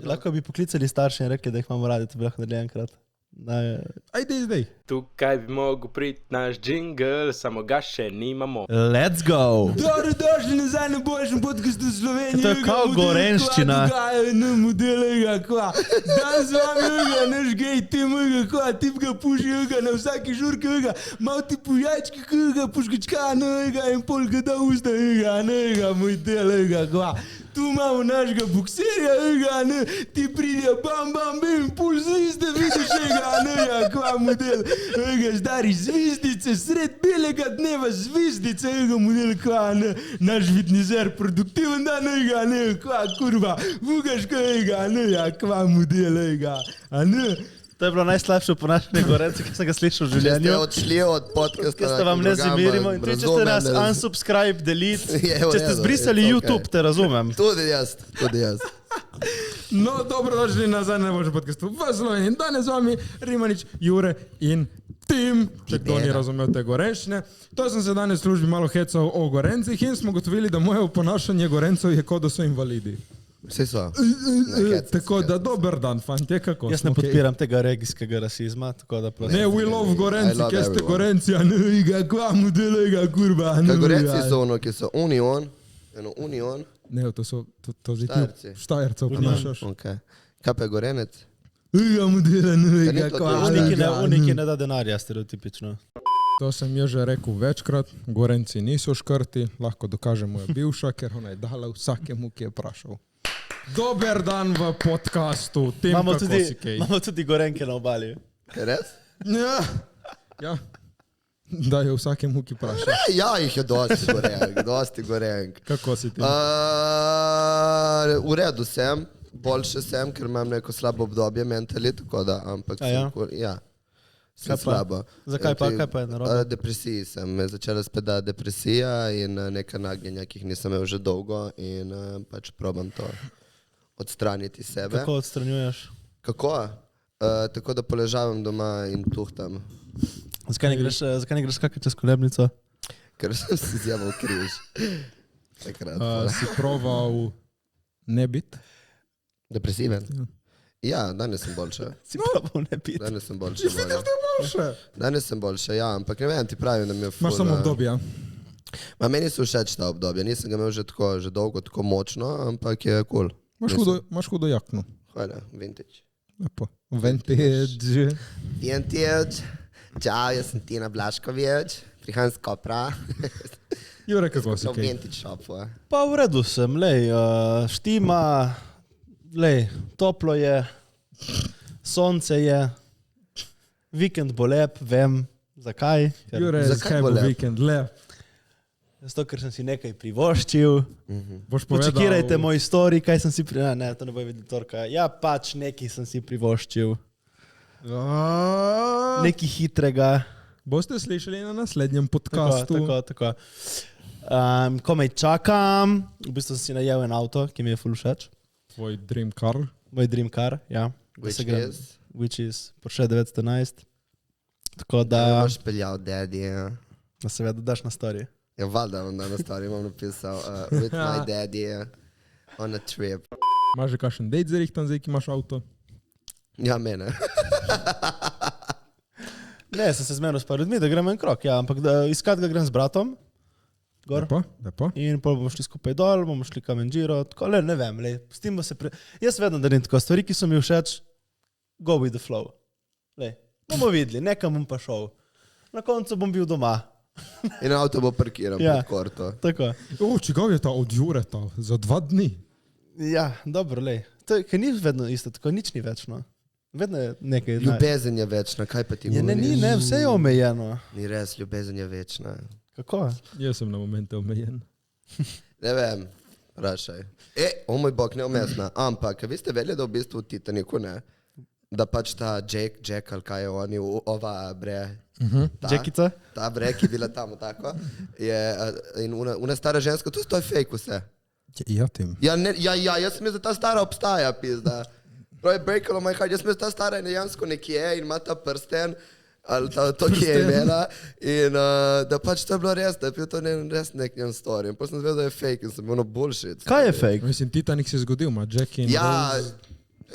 Lahko bi poklicali starše in rekli, da jih imamo radi, to bi lahko naredili enkrat. Ajde zdaj. Tukaj bi mogel priti naš džingl, samo ga še nimamo. Let's go! Dobrodošli nazaj na boljšem podcastu Slovenije. To je kao gorenščina. Dan z vami, naš gej tim, tip ga puši, na vsaki žurki, mal ti pujački, puškačka, in pol ga da usta, moj del, tu imamo našega bukserja, ti pride, bam, bim, pul zvizde, vidiš, kva model, stari zvizdice, sred belega dneva zvizdice, model, kva, naš vitnizer, produktiven dan, kva, kurva, vugaš, kva model, To je bilo najslabše ponašanje Gorenca, ki sem ga slišal v življenju. Ste odšli od podcasta. Ker ste vam ne zamerimo in tudi, če ste nas unsubscribe, delete, če ste zbrisali YouTube, te razumem. Tudi jaz. No, dobrodošli nazaj na boljšem podcastu v Sloveniji. Danes z vami Rimanič, Jure in Tim, če kdo ni razumel te gorenčne. To sem se danes v službi malo hecal o Gorencih in smo gotovili, da moje oponašanje Gorencov je kot da so invalidi. Vsi so. Tako da dober dan, fantje, kako Jaz ne podpiram tega regijskega rasizma, tako da prosim. Ne, we love Gorenci, kje ste Gorenci, kva model, kurva. Gorenci so ono, ki so union. Ne, to so, to že ti Štajercev ponašaš. Kaj pa je Gorenec? Uniki ne da denarja, stereotipično. To sem jo že rekel večkrat, Gorenci niso škrti, lahko dokaže moja bivša, ker ona je dala vsakemu, ki je prašal. Dober dan v podcastu, Tim, kako si kaj? Imamo tudi Gorenke na obali. Je res? Ja. Da je vsakemu, ki praša. Ja, jih je dosti Gorenk. Kako si ti? V redu sem, boljše sem, ker imam neko slabo obdobje mentali, tako da, ampak sem slabo. Zakaj pa, kaj pa je narobe? Depresiji sem, me začela spet da depresija in neka nagnjenja, ki jih nisem imel že dolgo in pač probam to odstraniti sebe. Kako odstranjuješ? Kako? Tako da poležavam doma in tuhtam. Zakaj ne greš kakati čez kolebnico? Ker sem si zjeval križ. Si proval ne biti? Depresiven? Ja, danes sem boljše. Si probal ne biti? Danes sem boljše. Boljše. Danes sem boljše, ja, ampak ne vem, ti pravim, da mi je ful. Imaš samo obdobja? Meni so všeč ta obdobja, nisem ga imel že dolgo tako močno, ampak je cool. Imaš hudo jakno. Hvala, vintage. Lepo. Vintage. Čau, jaz sem Tina Blaškovič, prihajam z Kopra. Jure, kako si kaj? Vintage shopu. Pa v redu sem, štima, toplo je, sonce je, vikend bo lep, vem, zakaj. Jure, zakaj bo vikend lep? Zato, ker sem si nekaj privoščil. Počakirajte moj story, kaj sem si privoščil. Ne, to ne bo videti torka. Ja, pač nekaj sem si privoščil. Nekaj hitrega. Boste slišali na naslednjem podcastu. Tako. Komaj čakam. V bistvu sem si najel en avto, ki mi je ful všeč. Tvoj dream car? Moj dream car, ja. Which is Porsche 911. Tako da... Ne boš peljal daddy, ja. Da seveda daš na story. Ja, valjda vam na story imam napisal with my daddy on a trip. Imaš že kakšen date zrihtan zdaj, ki imaš avto? Ja, mene. Ne, sem se zmenil s par ljudmi, da gremo en krok, ja, ampak iskat ga grem z bratom. Gor. Lepo. In pol bomo šli skupaj dol, bomo šli Kamenžiro, tako, ne vem, pustimo se Jaz vedno darim tako, stvari, ki so mi všeč, go with the flow. Bomo videli, nekam bom pa šel. Na koncu bom bil doma. In avto bo parkiran pod korto. Tako. Čigav je ta od Jureta za 2 dni? Ja, dobro, Ker ni vedno isto, tako nič ni večno. Vedno je nekaj. Ljubezen je večna, kaj pa ti govoriš? Ne, vse je omejeno. Ni res, ljubezen je večna. Kako? Jaz sem na momente omejen. Ne vem, vprašaj. Moj bog, ne omesna, ampak vi ste vedeli, da v bistvu v Titaniku ne, da pač ta Jack ali kaj je oni, ova bre, Jackica? Ta bre, ki je bila tamo tako, in una stara ženska, to je fake vse. Ja, Tim. Ja, jaz mislim, da ta stara obstaja, pizda. Prav je breakalo moj heart, jaz mislim, da ta stara je dejansko nekje in ima ta prsten, ali to, ki je imela, in da pač to je bilo res, da je bil to res nek njen story. In potem sem zvedel, da je fake in sem bil bullshit. Kaj je fake? Mislim, Titanic se je zgodil, ima Jack in Rose.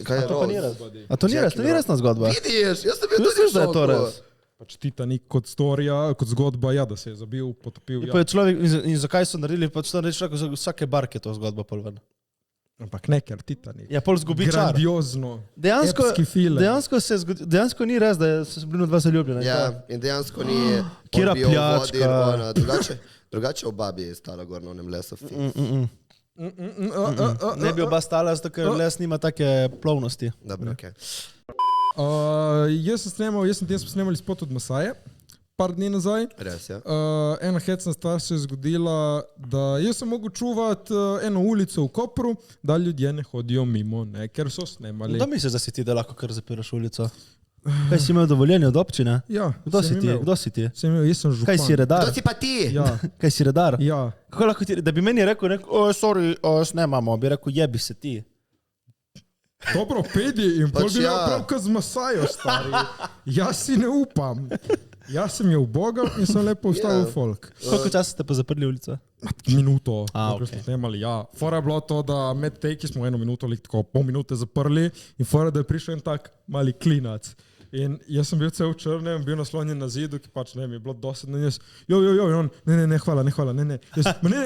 Kaj je A to ni Rose? res? A to ni resna zgodba? Vidiš, jaz sem bil Mislim, tudi da je to v šoku. res. Pač Titanic kot storija, kot zgodba, ja, da se je zabil, potopil. In, Ja. pa je človek, in zakaj so naredili, pač to reči, vsake barke to zgodba pol ven. Ampak ne, ker Titanic. Ja, pol zgubi čar. Grandiozno. Dejansko, Epski film. dejansko ni res, da so bili dva zaljubljena. Ja, in dejansko ni Kira on bil v vodi in pljačka. ona. Drugače v babi je stala gor na onem lesu. Ne bi oba stala, zato ker les nima take plovnosti. Dobro, okej. Jaz sem snemal spot od Masaje, par dni nazaj. Res, ja. Ena hecna stvar se je zgodila, da jaz sem mogel čuvati eno ulico v Kopru, da ljudje ne hodijo mimo, ne, ker so snemali. Kdo misli, da si ti, da lahko kar zapiraš ulico? Kaj si imel dovoljenje od občine? Ja, Kdo sem si ti? imel. Kdo si ti? Sem imel, jaz sem župan. Kaj si redar? Kdo si pa ti? Ja, Kaj si redar? ja. Kako lahko ti, da bi meni rekel, sorry, snemamo, bi rekel, jebi se ti. Dobro, pedi in pol Pač bi imel ja. pravka z Masajo, stari. Jaz si ne upam. Jaz sem jo ubogal in sem lepo ustavil Ja. folk. Koliko časa ste pa zaprli ulico? Minuto, A, ko okej. smo snemali, ja. Fora je bilo to, da med teki smo 1 minuto, tako pol minute zaprli in fora, da je prišel en tak mali klinac. In jaz sem bil cel v črnem, bil naslonjen na zidu, ki pač ne vem, je bilo dosedno in jaz, jo, in on, ne, hvala, ne. Jaz, ne,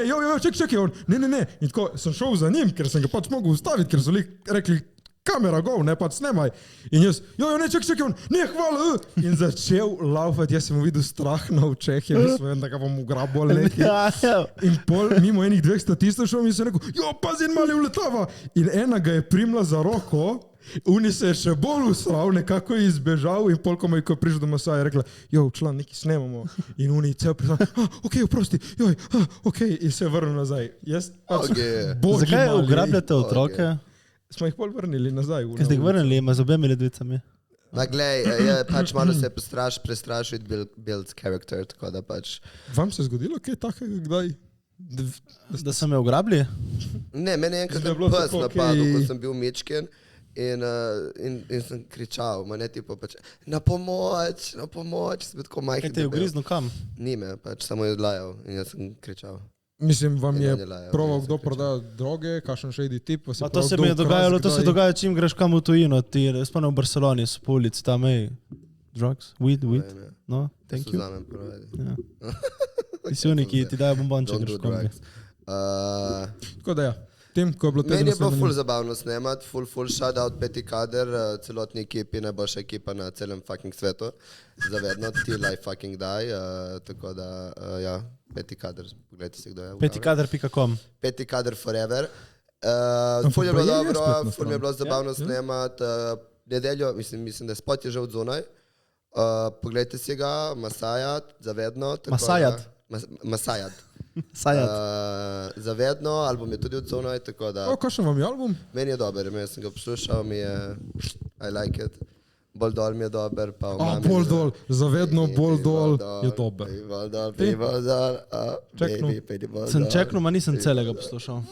čakaj, on, ne. In tako sem šel za njim, ker sem ga pač mogel ustaviti, ker so rekli, kamera, go, ne pač snemaj. In jaz, ne, čakaj, on, ne, hvala. In začel laufati, jaz sem videl strah na očeh, je mislil, da ga bom ugrabil ali nekaj. Ja. In pol mimo enih 2 statistov šel in sem rekel, pazi, mali uletava. In ena ga je primla za roko, Uni se je še bolj usral, nekako je izbežal in pol, ko je prišel do Masaja, je rekla, član, nekaj snemamo. In Uni cel prišel, ok, oprosti, ok, in se je vrnil nazaj. Jaz pač, bogi Zakaj mali. ugrabljate otroke? Smo jih pol vrnili nazaj. Kaj ste jih vrnili, ima z obemi ledvicami? Ma glej, je pač malo se prestrašiti build character, tako da pač... Vam se je zgodilo kaj takega, kdaj? Da so me ugrabili? Ne, meni je enkrat Da je bilo pes tako, napadel, okej. ko sem bil mečken in sem kričal, ma ne tipo pač, na pomoč, sem bil tako majhen. Kaj te je ugriznil kam? Ni me, pač samo je odlajal in jaz sem kričal. Mislim, vam je Imanje laja, proval jaz kdo sem prodaja droge, kakšen shady tip? Pa to se mi je dogajalo, to se dogaja, čim greš kam v tujino, ti spomnim v Barceloni, so po ulici, tam drugs, weed, Ne, no, thank you. Suzamem provedi. Ja. Ti si oni, ki ti dajo bombonček, Don't do greš kombi. drugs. Tako da ja, tem, ko je bilo Meni je bilo naslednje- ful zabavno snemat, ful shoutout Peti Kader, celotni ekipi, najboljša ekipa na celem fucking svetu, zavedno, till I fucking die, tako da, ja, Peti Kader, pogledajte si, kdo je. Petikader.com. Peti Kader forever. pa Ful je bilo je dobro, spletna ful mi je bilo zabavno Ja, ja. snemat, nedeljo, mislim, da je spot je že od zunaj, pogledajte si ga, Masajat, zavedno. tako da- Masajat? Masajat. Sajat. Zavedno, album je tudi od zunaj, tako da... Kakšen vam je album? Meni je dober, jaz sem ga poslušal, mi je, I like it. Bolj dol mi je dober, pa v mami. Bolj dol, zavedno bolj dol je dober. Bolj dol, bolj dol, Čeknu. baby, bolj Sem dol. čeknul, ma nisem celega poslušal.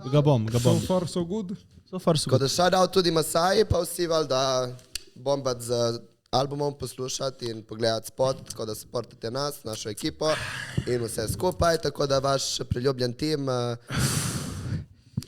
Ga bom. So far so good. So far so Tako good. da shoutout tudi Masaji, pa vsi valjda bombat z albumom poslušati in pogledati spot, tako da supportate nas, našo ekipo in vse skupaj, tako da vaš priljubljen tim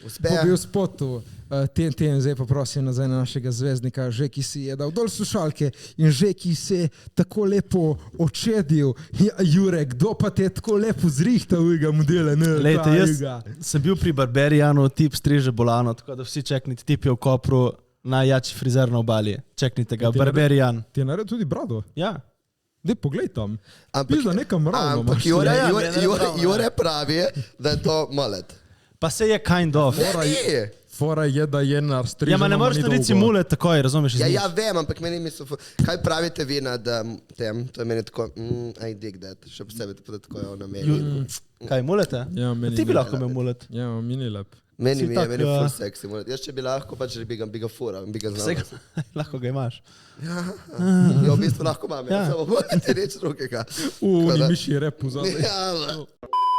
uspe. Po bil spotu, TNT, zdaj pa prosim nazaj na našega zvezdnika, že ki si je dal dol slušalke in že ki se je tako lepo očedil. Ja, Jurek, kdo pa te je tako lepo zrihtal, ujga modele, ne? Lejte, ta, jaz ujga. sem bil pri Barberijanu, tip striže bolano, tako da vsi čeknite, tip je v Kopru, najjači frizer na obali. Čeknite ga, Ti Barberijan. Ti je naredil tudi brado. Ja. Dej, poglej tam. Ampak- Pizda, nekam ravno. Ampak imaš. Jure, Ja, Jure, ne, Jure, prav, Jure pravi, da je to mullet. Pa se je kind of. Ne, Fora je, da je narstriženo. Ja, ma ne moreš narediti mule takoj, razumeš? iz ja, nič. ja, vem, ampak meni niso... Kaj pravite vi nad tem? To je meni tako, I dig that. Še posebej tako je ono meni. Kaj, mulete? Ja, meni Ti bi ni. lahko imel mulet. Ja, mini lep. Meni Si mi je, tak, meni je ja. full sexy mullet. Jaz če bi lahko, pač bi ga fural, bi ga znal. Vsega, lahko ga imaš. Ja, v bistvu lahko imam, Ja. ja. Samo morate reči drugega. Ni Tako da- miši repu zadaj. Ja,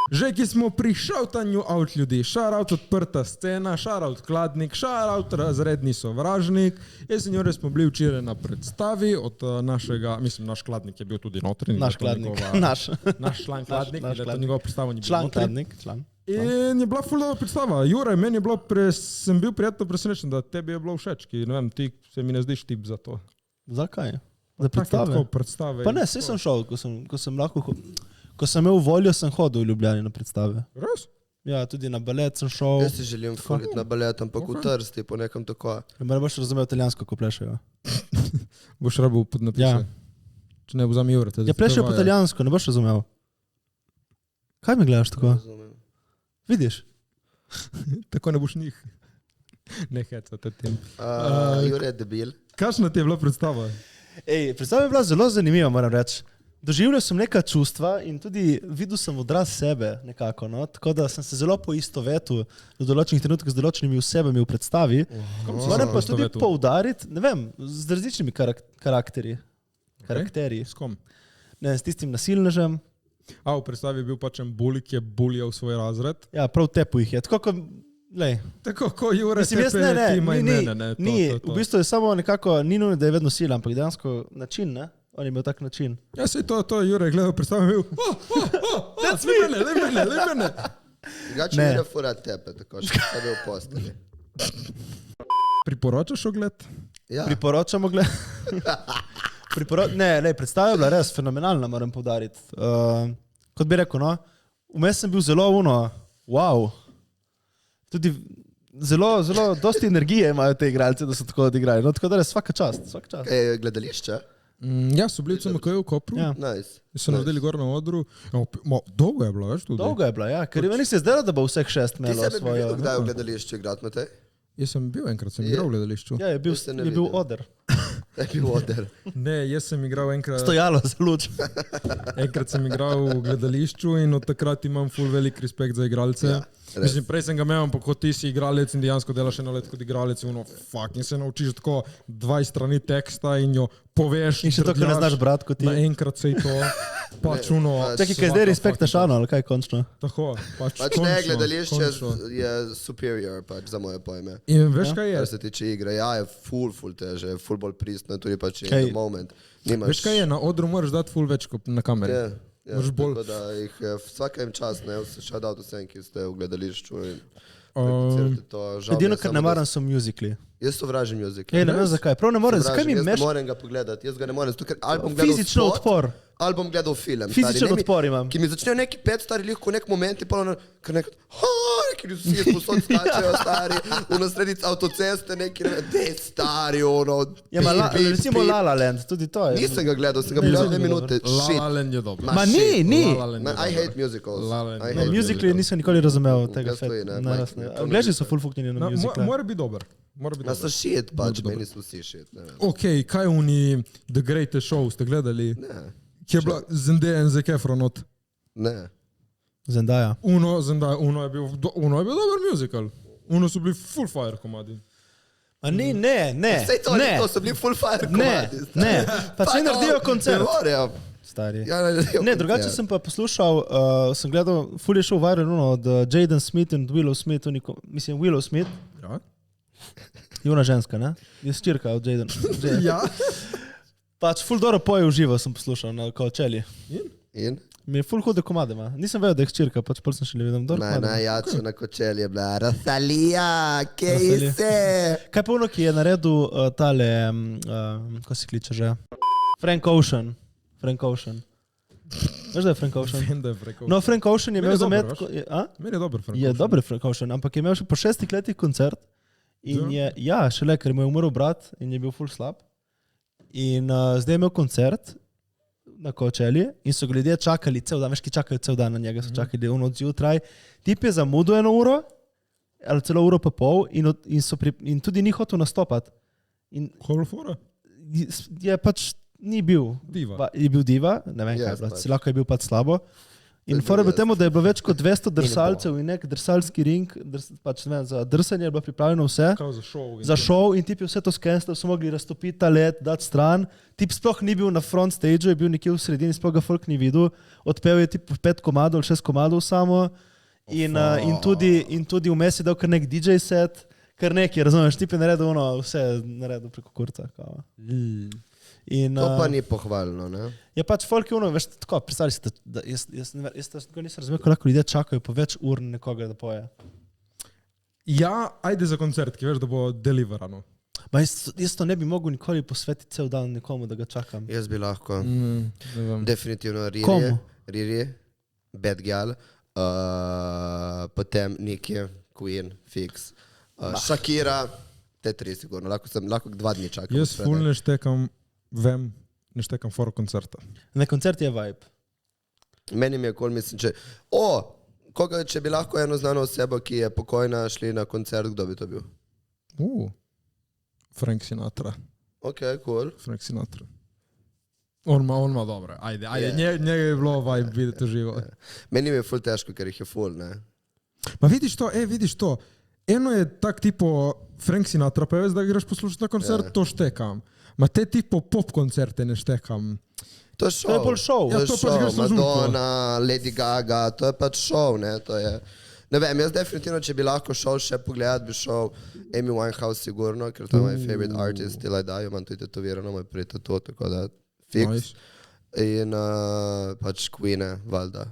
Že ki smo pri šautanju out ljudi, šarout odprta scena, šarout kladnik, šarout razredni sovražnik. Jaz in Jure smo bili včeraj na predstavi od našega, mislim, naš kladnik je bil tudi notri. ni Naš bila to kladnik. njegova- Naš. Naš član kladnik, naš da to kladnik. njegovo predstavo ni bilo Član notri. kladnik, član. In je bila ful dobra predstava. Jure, meni je bilo, sem bil prijetno presenečen, da tebi je bilo všeč, ki, ne vem, ti se mi ne zdiš tip za to. Zakaj? Za Tako predstave? predstave. Pa ne, saj sem šel, ko sem lahko, ko sem imel voljo, sem hodil v Ljubljani na predstave. Res? Ja, tudi na balet sem šel. Jaz si želim fuliti na balet, ampak v Trsti, po nekem tako. Ne boš razumel italijansko, ko plešejo. Boš rabil podnapise. Ja. Če ne bo vzami Jure. Ja, plešejo po italijansko, ne boš razumel. Kaj mi gledaš tako? Vidiš? Tako ne boš njih. Ne hecate tem. Jure je debil. Kakšna ti je bila predstava? Ej, predstava je bila zelo zanimiva, moram reči. Doživljal sem neka čustva in tudi videl sem odraz sebe nekako, no? Tako da sem se zelo poistovetil v določenih trenutkih z določenimi osebami v predstavi. Moram pa tudi poudariti, ne vem, z različnimi karakterji. S kom? Ne, s tistim nasilnežem. V predstavi je bil pač en bully, ki je bulijal svoj razred. Ja, prav tepu jih je. Tako kot, lej. Tako, ko Jure Mislim, jaz tepe, ne, ti ima ni, imene, ne. ni, v bistvu je samo nekako, ni nujno, da je vedno sila, ampak dejansko način, ne? On je imel tak način. Ja, sej to je Jure gledal predstavo in bil, le mene. Drugače Ne. Jure fura tepe, tako še sebe v posteli. Priporočaš ogled? Ja, Priporočamo Ne, predstava je bila res fenomenalna, moram poudariti. Kot bi rekel, no, vmes sem bil zelo wow. Tudi zelo, dosti energije imajo te igralce, da so tako odigrali. No, tako da res vsaka čast. kaj je gledališče? Ja, so bili v CMK-ju v Kopru. Ja. Nice. So naredili gor na odru. Dolgo je bilo, veš, tudi. Dolgo je bila, ja, ker meni se je zdelo, da bo vseh 6 Ti imelo sebe bi svojo. videl kdaj v gledališču igrati, Matej? Jaz sem bil enkrat, sem igral v gledališču. Ja, je bil Jaz se ne bil vidim. oder. Je bil oder. Ne, jaz sem igral enkrat. Stojalo za luč. Enkrat sem igral v gledališču in od takrat imam ful velik respekt za igralce. Ja, res. Mislim, prej sem ga imel, ampak kot ti si igralec in dejansko delaš eno let kot igralec in se naučiš tako 20 strani teksta in jo poveš. In še to, kar ne znaš brati kot ti. Naenkrat se je to pač uno. Čakaj, kaj zdaj respektaš Ano, ali kaj končno? Tako, pač Pač ne, končno, gledališče končno. je superior, pač za moje pojme. In veš kaj je? Kar se tiče igre, ja, je ful teže, ful bolj pristno, tudi pač Kaj? in the moment. Nimaš... Veš kaj je? Na odru moraš dati ful več kot na kameri. Ja, Moraš bolj- tako da jih vsakem čas, ne, shout out vsem, ki ste v gledališču in Um, replicirate to. Žal mi je Edino, kar samo, ne da- maram, so musicali. Jaz sovražim musical. Ej, ne vem zakaj. Prav ne morem, zakaj mi Jaz meš... ne morem ga pogledati, jaz ga ne morem, zato ker ali bom gledal Fizično spot, odpor. ali bom gledal film. Fizičen stari, ne mi- odpor imam. Ki mi začnejo neki 5 stari lihko v nek moment, pa ono, kar nek, ki vsi posod skačejo stari, ono sredi avtoceste, neki, ne vem, te stari, ono, Ja, ma pip, pip, recimo pip. La La Land, tudi to je. Nisem ga gledal, sem ga pogledal 2 minute, La shit. La Land je dobro. Ma ni. La La Land je Man, I dobro. hate musicals. La La Land. I Ne, hate Musicali nisem nikoli razumel tega. Jaz tudi ne, Ne, Mike, to ne Anglezi bi so se. full fuknjeni na musicale. Mora biti dober. Mora biti Ma so dober. shit, pač, Dobro. meni so vsi shit, ne vem. Ok, kaj oni The Greatest Show ste gledali? Ne, Kje je bila Zendaya in Zac Efron od? ne. Zendaya. Zendaya, uno je bil dober musical. Uno so bili full fire komadi. A ni, ne. Sej to, to so bili full fire komadi. Ne. Pa če naredijo koncert. Govorja. Stari. Ja, naredijo Ne, drugače koncert. sem pa poslušal, sem gledal, ful je šel viral od Jaden Smith in Willow Smith, mislim Willow Smith, Ja? je ona ženska, ne? Je ščirka od Jaden. Ja. Pač ful dobro poje v živo sem poslušal na Coachelli. In? Mi je ful hude komade, ma. Nisem vedel, da je ščirka, pač pol sem še le videl. Najjače na kočelji je bila Rosalija, kje Rosalija. se? Kaj pa ono, ki je naredil tale, ko se kliče že? Frank Ocean. Veš, da je Frank Ocean? Vem, da je Frank No, Frank Ocean je Meni imel je dober, zamet... veš. A? Meni je dober Frank Je Ocean. dober Frank Ocean, ampak je imel še po 6 letih koncert in je, ja, šele, ker mu je umrl brat in je bil ful slab. In zdaj je imel koncert na Coachelli in so ga ljudje čakali cel dan, veš, ki čakajo cel dan na njega, so čakali od zjutraj. Tip je zamudil 1 uro, ali celo 1 uro pa pol in tudi ni hotel nastopati. In Holfora? je pač ni bil. Diva. Je bil diva, ne vem kaj, Yes, je bilo, pač. lahko je bil pač slabo. In je fora je bil bilo temu, da je bilo več kot 200 bo. drsalcev in nek drsalski ring, pač ne vem, za drsanje je bilo pripravljeno vse. Kao za show. Za šov in tip je vse to skenstral, so mogli raztopiti ta let, dati stran. Tip sploh ni bil na front stageu, je bil nekje v sredini, sploh ga folk ni videl. Odpel je tip 5 komadov ali 6 komadov samo. In tudi vmes je dal kar nek DJ set, kar neki, razumeš, tip je naredil ono, vse naredil preko kurca. In, To pa ni pohvalno, ne? je pač folk je ono, veš, tako, predstavljaj si, da jaz nisem razumel, koliko ljudje čakajo po več ur na nekoga, da poje. Ja, ajde za koncert, ki veš, da bo deliverano. Ma jaz to ne bi mogel nikoli posvetiti cel dan nekomu, da ga čakam. Jaz bi lahko. Ne vem. Definitivno Komu? Riri, Bad Gal, potem Nicki, Queen, Fix, Shakira, te 3 sigurno, lahko 2 dni čakam. Jaz ful ne štekam for koncerta. Na koncert je vibe. Meni mi je kol, mislim, če... če bi lahko eno znano osebo, ki je pokojna, šli na koncert, kdo bi to bil? Frank Sinatra. Ok, cool. Frank Sinatra. On ima dobre, ajde. Njega je bilo vibe videti živo. Meni mi je ful težko, ker jih je ful, ne? Ma vidiš to. Eno je tak tipo Frank Sinatra, pa veš, da greš poslušati na koncert, to štekam. Ma te tipo pop koncerte ne štekam. To je šov. To je bolj šov. To je Ja, to pač šov. greš na žurko. Madonna, Lady Gaga, to je pač šov, ne? To je... Ne vem, jaz definitivno, če bi lahko šel še pogledat, bi šel Amy Winehouse sigurno, ker to je moj favorite artist, till I die, imam tudi tetovirano, moj prvi tatu, tako da fix. Nice. In pač Queen, valjda.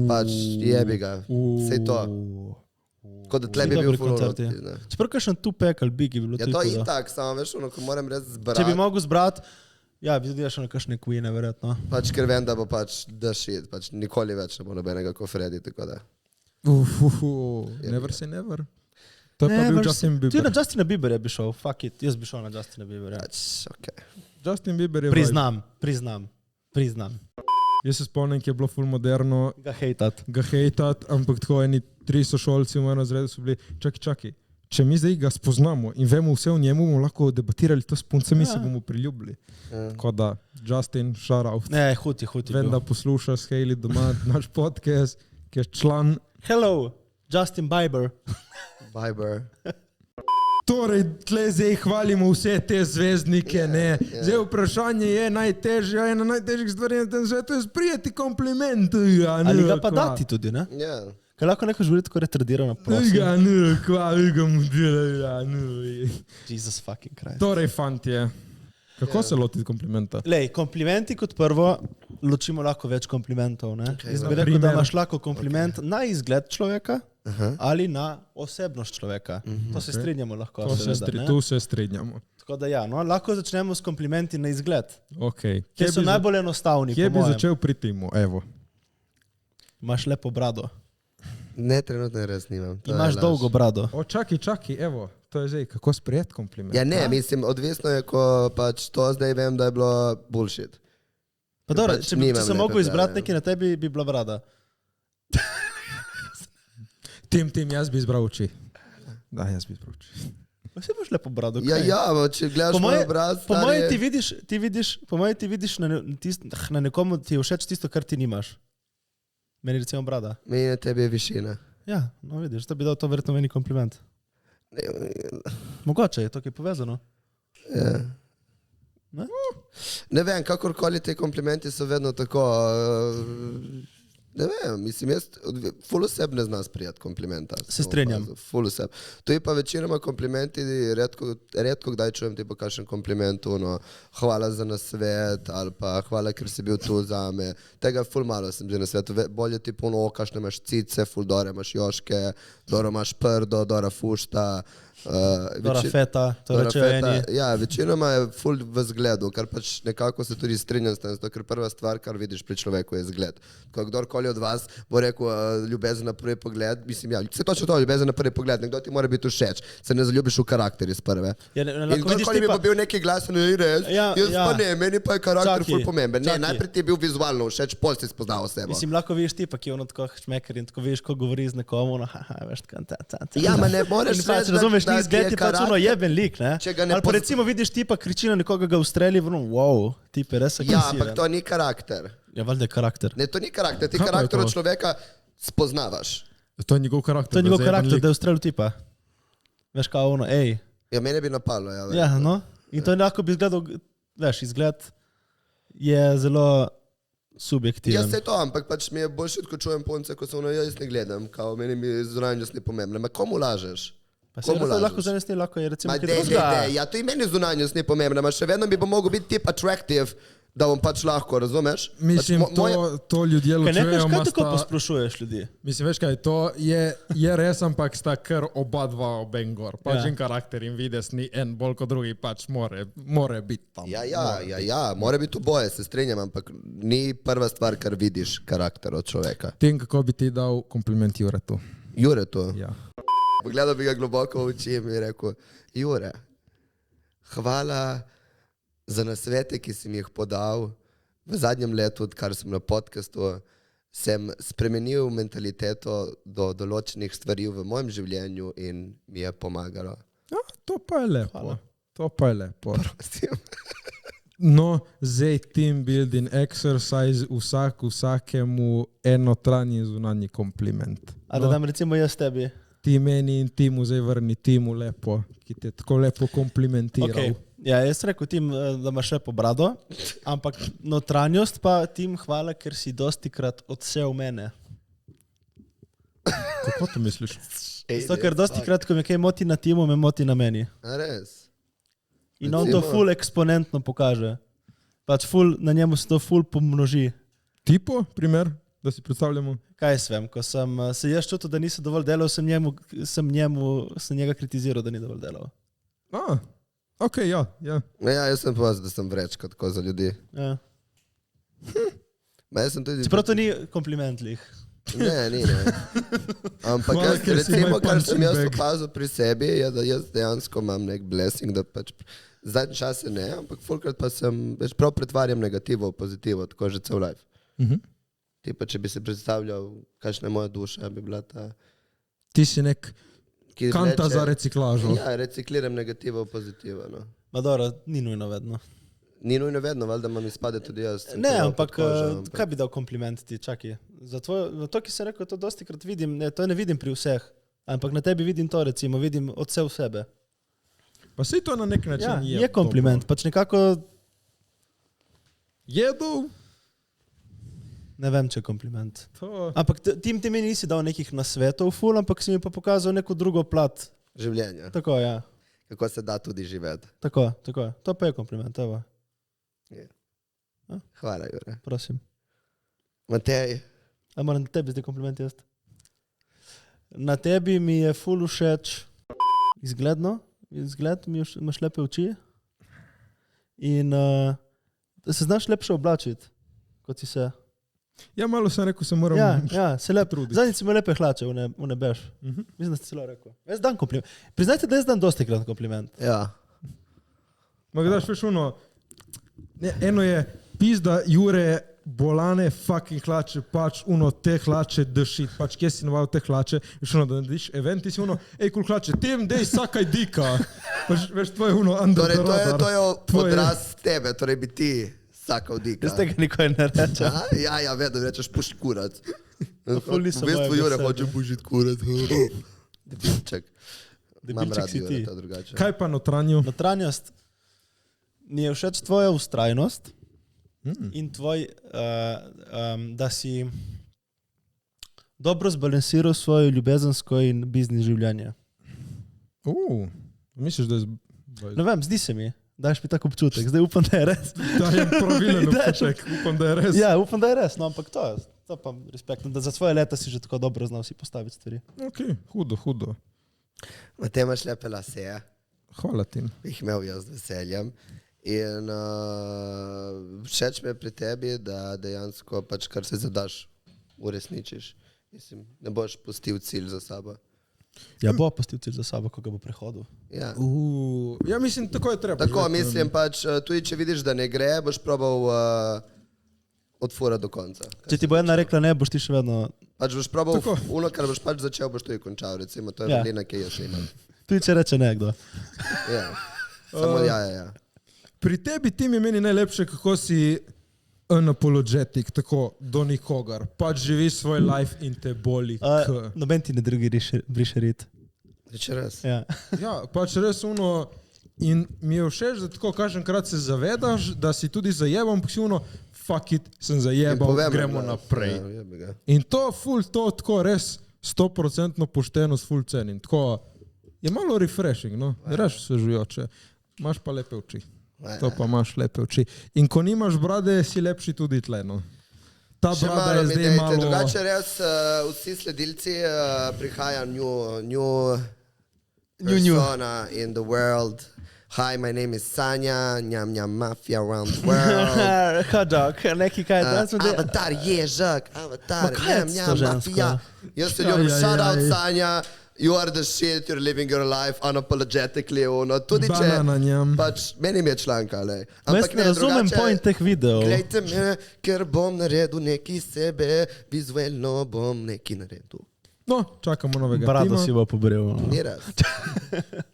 Pač jebi ga, sej to. Kot da tle bi bil Dobri ful koncerti. ne. Čeprav kakšen Tupac ali Biggie bi bilo Ja, tudi to je hudo. itak, samo veš, ono, ko moram res zbrati. Če bi mogel zbrati, ja, bi tudi šel na kakšne Queene, verjetno. Pač ker vem, da bo pač the shit, pač nikoli več ne bo nobenega kot Freddy, tako da. Never say never. To je pa bil Justin Tudi Bieber. na Justina Biebera bi šel, fuck it, jaz bi šel na Justina Biebera. Pač, okay. Justin Bieber je vibe. Priznam. Jaz se spomnim, ki je bilo ful moderno Ga hejtat. ga hejtat, ampak tako eni 3 sošolci v mojem razredu so bili, čakaj, če mi zdaj ga spoznamo in vemo vse o njemu, bomo lahko debatirali to s puncami, se bomo priljubili. Tako da, Justin, shout out. Ne, huti. Vem, da poslušaš Hailey doma naš podcast, ki je član. Hello, Justin Bieber. Viber. Torej, tle zdaj hvalimo vse te zvezdnike, ne. Zdaj vprašanje je najtežje, ena najtežjih stvari na tem svetu je sprijeti kompliment. Ali ga pa dati tudi, ne? Ja. Kaj lahko neko življenje tako retardirano prosim? Ga mu delajo. Jesus fucking Christ. Torej, fantje, kako se lotiti komplimenta? Lej, komplimenti kot prvo, ločimo lahko več komplimentov, ne? Okay, Jaz na bi rekel, da primer. imaš lahko kompliment na izgled človeka ali na osebnost človeka. To se strinjamo lahko. seveda, ne? Tu se strinjamo. Tako da ja, no, lahko začnemo s komplimenti na izgled. Okay. Kje so najbolj enostavni, Kje po bi mojem. začel pri timu? Evo. Imaš lepo brado. Ne, trenutno res nimam. To je Imaš laž. dolgo brado. O, čakaj, evo. To je zdaj, kako sprijeti kompliment? Ja, ne, mislim, odvisno je, ko pač to zdaj vem, da je bilo bullshit. Pa dobro, pač če bi nimam se lepe mogel izbrati brade. nekaj na tebi, bi bila brada. Tim, jaz bi izbral oči. Da, jaz bi izbral oči. Vse imaš lepo brado. Ja, kaj? ja, če gledaš Po moje- moj obraz, Po mojem stari, ti vidiš na nekomu, ti je všeč tisto, kar ti nimaš. Meni recimo brada. meni je tebi višina. Ja, no vidiš, da bi dal to verjetno meni kompliment. Mogoče je to, ki je povezano. Ja. Ne? Ne vem, kakorkoli te komplimenti so vedno tako. Ne vem, mislim, jaz ful oseb ne znam sprijeti komplimenta. Se strinjam. Ful oseb. To je pa večinoma komplimenti, redko kdaj čujem ti pa kakšen kompliment, ono, hvala za nasvet ali pa hvala, ker si bil tu za me. Tega ful malo sem že na svetu. Bolje ti puno, kakšne imaš cice, ful dore imaš joške, doro imaš prdo, dora fušta. Dora feta, to rečejo eni. Ja, večinoma je ful v zgledu, kar pač nekako se tudi strinjam s tem, zato ker prva stvar, kar vidiš pri človeku, je zgled. Ko kdorkoli od vas bo rekel ljubezen na prvi pogled, mislim, ja, se točno to, ljubezen na prvi pogled, nekdo ti mora biti všeč, se ne zaljubiš v karakter iz prve. Ja, In kdorkoli bi pa bil neki glasen, je res, jaz pa ne, meni pa je karakter ful pomemben. Ne, najprej ti je bil vizualno všeč, pol si spoznal osebo. Mislim, lahko vidiš tipa, ki je ono tako šmeker in tako vidiš, ko govori z nekom, ono, haha, veš, tako, Ja, ma ne moreš In pač, reči, razumeš, da ni izgled, ti pač ono jeben lik, ne? Če ga ne Ali pa pozna- recimo vidiš tipa, kriči na nekoga, ga ustreli, ono, wow, tip je res Ja, agresiven. ampak to ni karakter. Ja, valjda je karakter. Ne, to ni karakter, ti Kako je karakter to? od človeka spoznavaš. To je njegov karakter. To je njegov da je zajeban karakter, lik. da je ustrelil tipa. Veš, kao ono, ej. Ja, mene bi napalo, ja. Ja, no. In to enako bi izgledal, veš, izgled je zelo subjektiven. Jaz se to, ampak pač mi je boljše, ko čujem punce, ko so ono, jaz ne gledam, kao meni mi zunanjost ni pomembna. Ma komu lažeš? Pa se Komu lahko lažeš? zanesni, lahko je recimo Ma kaj dej, drugega. ja, to i meni zunanjost ni pomembna, ma še vedno bi pa mogel biti tip attractive, da bom pač lahko, razumeš? Mislim, to ljudje Kaj ne ločujejo. veš, kaj ima tako sta- posplošuješ ljudi? Mislim, veš kaj, to je res, ampak sta kar oba dva obengor. Pač Ja. in karakter in vides ni en bolj kot drugi, pač more biti tam. Ja, mora biti oboje, se strinjam, ampak ni prva stvar, kar vidiš karakter od človeka. Tem, kako bi ti dal kompliment Juretu. Jure to. Ja. Pogledal bi ga globoko v oči in mi rekel, Jure, hvala za nasvete, ki si mi jih podal. V zadnjem letu, odkar sem na podcastu, sem spremenil mentaliteto do določenih stvari v mojem življenju in mi je pomagalo. Ja, to pa je lepo. Hvala. To pa je lepo. Prosim. No, zdaj team building exercise, vsakemu enotranji zunanji kompliment. A da No, dam recimo jaz tebi. ti meni in timu zdaj vrni timu lepo, ki te je tako lepo komplimentiral. Okay. Ja, jaz rekel tim, da imaš lepo brado, ampak notranjost pa tim hvala, ker si dosti krat odsev mene. Kako to misliš? Zato, ker dosti krat, ko me kaj moti na timu, me moti na meni. A res? In on to Recimo? ful eksponentno pokaže. Pač ful, na njemu se to ful pomnoži. Tipo, primer, da si predstavljamo. Kaj jaz vem, ko sem se jaz čutil, da nisem dovolj delal, sem njega kritiziral, da ni dovolj delal. Ok, ja. Ja, jaz sem povedal, da sem vreč kot tako za ljudi. Ja. Ma jaz sem tudi... Čeprav to ni kompliment lih. Ne. Ampak Hvala, jaz, ker si recimo, moj kar sem punching jaz bag. opazil pri sebi, je, da jaz dejansko imam nek blessing, da pač zadnje čase ne, ampak fulkrat pa sem, več prav pretvarjam negativo v pozitivo, tako že cel life. Ti pa, če bi se predstavljal, kakšna je moja duša, bi bila ta... Ti si nek ki kanta vleče- za reciklažo. Ja, recikliram negativo v pozitivo. No. Ma dobro, ni nujno vedno. Ni nujno vedno, valjda imam izpade tudi jaz. sem Ne, to ampak pod kožo, ampak- kaj bi dal kompliment ti, čakaj. Za to, ki sem rekel, to dosti krat vidim, ne, to ne vidim pri vseh, ampak na tebi vidim to, recimo, vidim odsev sebe. Pa si to na nek način Ja, je kompliment, pač nekako, Jedel? ne vem, če je kompliment. To... Ampak ti meni nisi dal nekih nasvetov ful, ampak si mi pa pokazal neko drugo plat. Življenje, Tako, ja. kako se da tudi živeti. Tako. To pa je kompliment, evo, Hvala, Jure. prosim. Matej, A moram na tebi zdaj kompliment jaz? Na tebi mi je ful všeč izgled imaš lepe oči in da se znaš lepše oblačiti, kot si se. Ja, malo sem rekel, se moram... Ja, se lepo trudi. Zadnjič si imel lepe hlače, v nebeš. Mislim, da si celo rekel. Jaz dam kompliment. Priznajte, da jaz dam dosti krat kompliment. ja. Ma daš veš ono, eno je pizda Jure bolane fucking hlače, pač uno te hlače dršit, pač kje si navajal te hlače, veš ono, da narediš event, ti si uno, kul hlače, tem dej sakaj dika. Pač, veš, to je uno under Torej, the radar. to je Tvoje- odraz tebe, torej bi ti sakal dika. Jaz tega nikoli ne rečem. Ja, vedno rečeš puš kurac. ful niso V bistvu moje Jure besede. hoče pušiti kurac. Debilček. Imam Debilček rad si ti. Jure, to drugače. Kaj pa notranjo? Notranjost. Mi je všeč tvoja ustrajnost in tvoj, da si dobro zbalansiral svoje ljubezensko in biznis življenje. Misliš, da je... Ne vem, zdi se mi, daš mi tak občutek. Zdaj upam, da je res. Dajem pravilen občutek, upam, da je res. Ja, upam, da je res, no, ampak to pa respektno, da za svoje leta si že tako dobro znal si postaviti stvari. Ok, hudo. Matej, imaš lepe lase, Hvala ti. bi jih imel jaz z veseljem. In všeč mi je pri tebi, da dejansko pač kar se zadaš, uresničiš. Mislim, ne boš pustil cilj za sabo. Ja, bo postil cilj za sabo, ko ga bo prehodil. Ja. Ja, mislim, tako je treba. Tako, živeti. mislim pač, tudi če vidiš, da ne gre, boš probal od fura do konca. Če ti bo ena rekla ne, boš ti še vedno, Pač boš probal, Tako. uno, kar boš pač začel, boš tudi končal. Recimo, to je Ja. vrlina, ki jo še imam. tudi če reče nekdo. Ja. Samo ja. Pri tebi ti mi meni najlepše, kako si unapologetic, tako do nikogar. Pač živiš svoj life in te boli. Noben ti ne drugi briše rit. Če res. Ja. Ja, pač res uno. In mi je všeč, da tako kažemkrat se zavedaš, da si tudi zajebal, ampak si uno, fuck it, sem zajebal, gremo naprej. Ja, jebi ga. In to tako res 100% poštenost ful cenim. Tako, Je malo refreshing, no. Je res svežujoče. Imaš pa lepe oči. To pa imaš lepe oči. In ko nimaš brade, si lepši tudi tle, no. Ta Še brada malo je mi zdaj dajte, malo... drugače res vsi sledilci prihaja new persona in the world. Hi, my name is Sanja, njam mafia around the world. Hot dog, neki kaj je to? Avatar ježak, avatar, Ma kaj je njam to žensko? mafia. Jaz se ljubim, shout out Sanja. You are the shit, you're living your life unapologetically, ono, tudi če, Banana njam. pač, meni mi je članka, lej. Jaz ne razumem point teh videov. Glejte me, ker bom naredil neki sebe, vizualno bom neki naredil. No, čakamo novega Brado tima. si bo pobril. No. Ni res.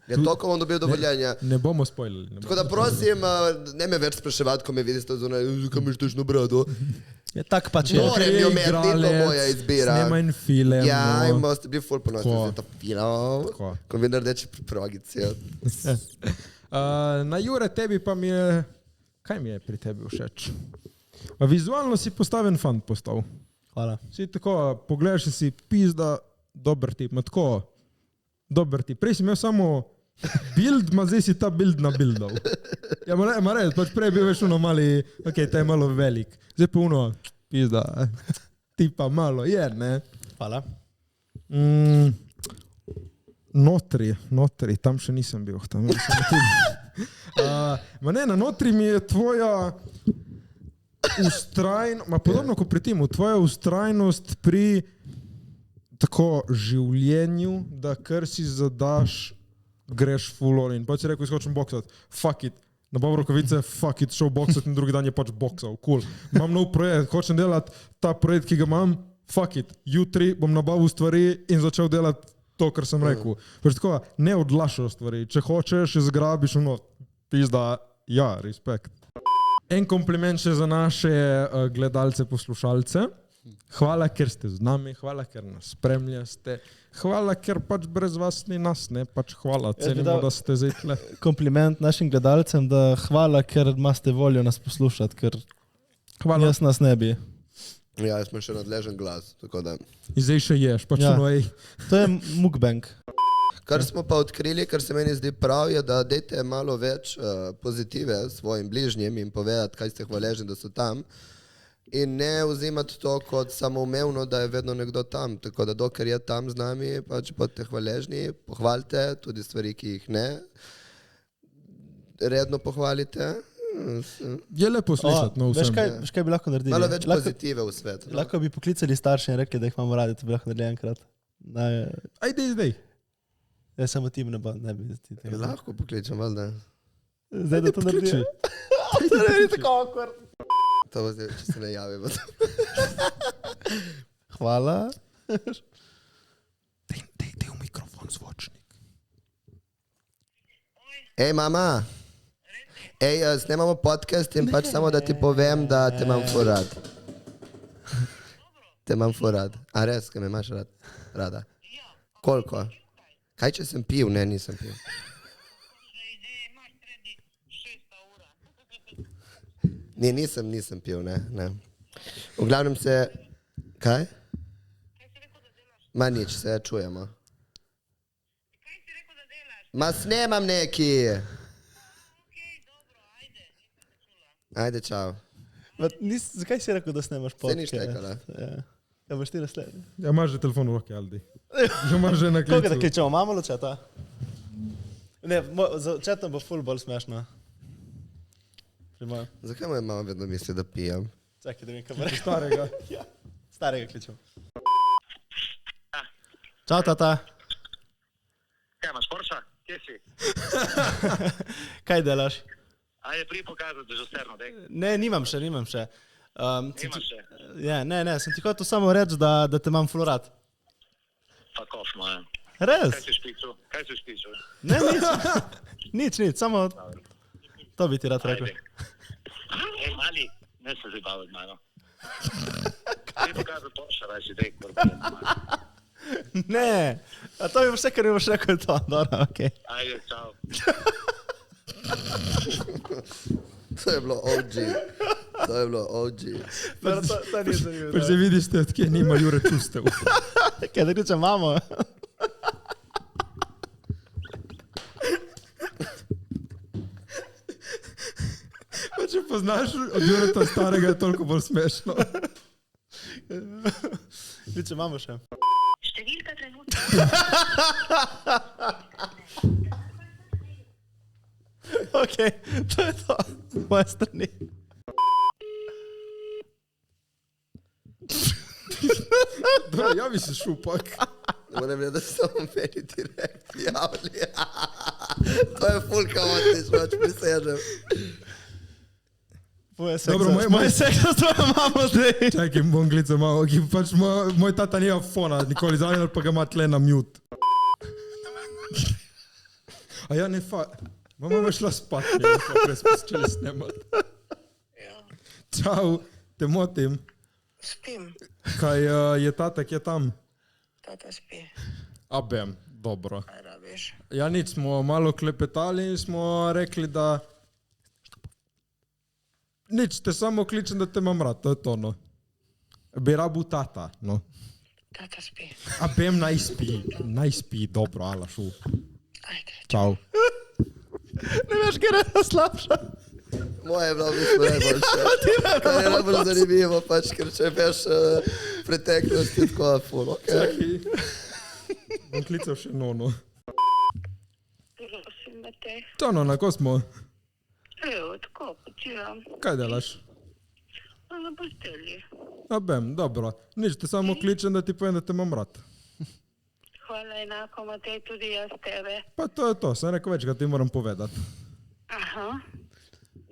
Je to, ko bom dobil dovoljenje. Ne bomo spoilali. Tako da prosim, ne me več spraševati, ko me vidite zunaj, zakaj imaš točno brado. Je tak pač je. Moram jo imeti, ni to moja izbira. Snema in film. Ja, in boste bili ful ponosni Tako. za to film. Tako. Ko vidim rdeče progice. Na Jure, tebi pa mi je... Kaj mi je pri tebi všeč? Vizualno si postaven fant postal. Hvala. Si tako, pogledaš in si pizda, dober tip, ma tako, dober tip. Prej si imel samo build, ma zdaj si ta build nabildal. Ja, ma red, pač prej bil veš ono mali, ok, ta je malo velik. Zdaj pa ono, pizda, tipa malo je, ne? Hvala. Notri, tam še nisem bil. Tam nisem tudi. Ma ne, na notri mi je tvoja podobno kot pri timu, tvoja ustrajnost pri tako življenju, da kar si zadaš, greš full on in pač si rekel, hočem boksati, fuck it, nabavil rokavice, fuck it, šel boksati in drugi dan je pač boksal, cool. Imam nov projekt, hočem delati ta projekt, ki ga imam, fuck it, jutri bom nabavil stvari in začel delati to, kar sem rekel. Pač tako, ne odlašaš stvari, če hočeš, zgrabiš, ono, pizda, ja, respekt. En kompliment še za naše gledalce, poslušalce. Hvala, ker ste z nami, hvala, ker nas spremljate, hvala, ker pač brez vas ni nas, ne, pač hvala, cenimo, da ste zdaj tle. Kompliment našim gledalcem, da hvala, ker imate voljo nas poslušati, ker Hvala. jaz nas ne bi. Ja, jaz imam še nadležen glas, tako da. In zdaj še ješ, pač Ja. ono, ej. To je mukbang. Kar smo pa odkrili, kar se meni zdi prav, je, da dajte malo več pozitive svojim bližnjim in povedati, kaj ste hvaležni, da so tam. In ne vzimati to kot samoumevno, da je vedno nekdo tam. Tako da dokler je tam z nami, pač bodite hvaležni, pohvalite tudi stvari, ki jih ne. Redno pohvalite. Je lepo slišati, no, Veš vsem. kaj bi lahko naredili? Malo več lahko, pozitive v svet. No? lahko bi poklicali starše in rekli, da jih imamo radi, to bi lahko naredili enkrat. Ajde zdaj. Ja, samo tim ne bi. Lahko pokličem, valjda. Zdaj, da to pokliči. naredi. To ne bi tako akor. To bo zdaj, če se ne javi. Hvala. Dej v mikrofon zvočnik. Ej, mama. Ej, snemamo podcast in pač samo, da ti povem, da te imam ful rad. Te imam ful rad. A res, kaj me imaš rada? Koliko? Kaj, če sem pil? Ne, nisem pil. Ne, nisem pil, ne. V glavnem se... Kaj? Ma nič, se čujemo. Ma snemam neki. Ajde, čau. Zakaj si rekel, da snemaš podcast? Se niš tekala. Ja, boš ti naslednji. Ja, imaš že telefon v roki, Aldi. Že imaš že na Koga da klicu. kličemo? Mamo ali četa? Ne, za četom bo ful bolj smešno. Zakaj moja mama vedno misli, da pijem? Čakaj, da mi kaj bo rekel. Starega. Ja, starega kličem. Čau, tata. Kaj imaš, Porsche? Kje si? Kaj delaš? Ajde, prije pokazati, da že vsterno, dej. Ne, nimam še. Imaš še. Ja, ne, sem ti hotel samo reči, da te imam ful rad. Fuck off, moja. Res? Kaj si špičil? Ne, nič, samo to bi ti rad rekel. Ej, mali, ne se zdaj baviti, mano. Prije pokazati Porsche, daj si, dej, korbijem, mano. Ne, a to je vse, kar mi boš rekel to. Dobro, okej. Ajde, čau. To je bilo OG. To ni zanimivo. Pač zdaj vidiš, odkje nima Jure čustev. Kaj da kličem mamo? če poznaš od Jureta starega, je toliko bolj smešno. Viče, imamo še. Številka trenutno. Ok, to je to. Z moje strani. Da, javi se šupak. Moram reči, da so meni direkt javili. To je ful kaotično, če prisežem. Dobro, Moje seksa s tvojo mamo zdaj. Čakaj, bom glical malo, ki pač moj tata nima fona, nikoli zraven, pa ga ima tle na mute. A ja, ne Mama je šla spat, ne pa prej smo začeli snemati. Čau, te motim. Spim. Kaj je tata, kje je tam? Tata spi. A bem, dobro. Kaj rabiš? Ja, nič, smo malo klepetali in smo rekli, da... Nič, te samo kličem, da te imam rad, to je to, no. Bi rabu tata, no. Tata spi. A bem, naj spi, dobro, ala, šu. Ajde. Čau. Ne veš, kjer je slabša. Moje je bilo v bistvu najboljše. Kar je najbolj zanimivo, pač, ker če veš preteklosti, tako ful, okej. Bom klical še Nono. Prosim, Matej. Čau, Nona, ko smo? Evo, tako, počivam. Kaj delaš? Na postelji. A bem, dobro. Nič, te samo kličem, da ti povem, da te imam rad. Hvala enako, Matej, tudi jaz tebe. Pa to je to, sem rekel več, ga ti moram povedati. Aha.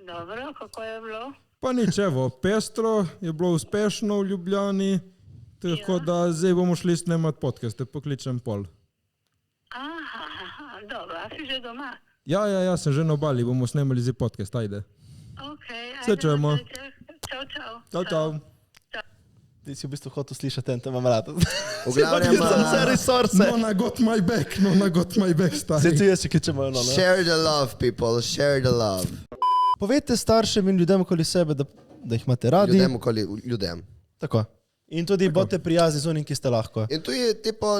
Dobro, kako je bilo? Pa nič, evo, pestro, je bilo uspešno v Ljubljani, tako da zdaj bomo šli snemati podcast, te pokličem pol. Aha, dobro, a si že doma? Ja, sem že na obali, bomo snemali zdaj podcast, ajde. Ok, Se ajde, čujemo. Čau. Čau. Ti si v bistvu hotel slišati en, te imam rad. V glavnem, Vse resurse. Nona got my back, Zdaj stari. tu jaz, če kličemo eno, ne? share the love, people, share the love. Povejte staršem in ljudem okoli sebe, da jih imate radi. Ljudem okoli, ljudem. Tako. In tudi bodite prijazni z onim, ki ste lahko. In tu je tipo,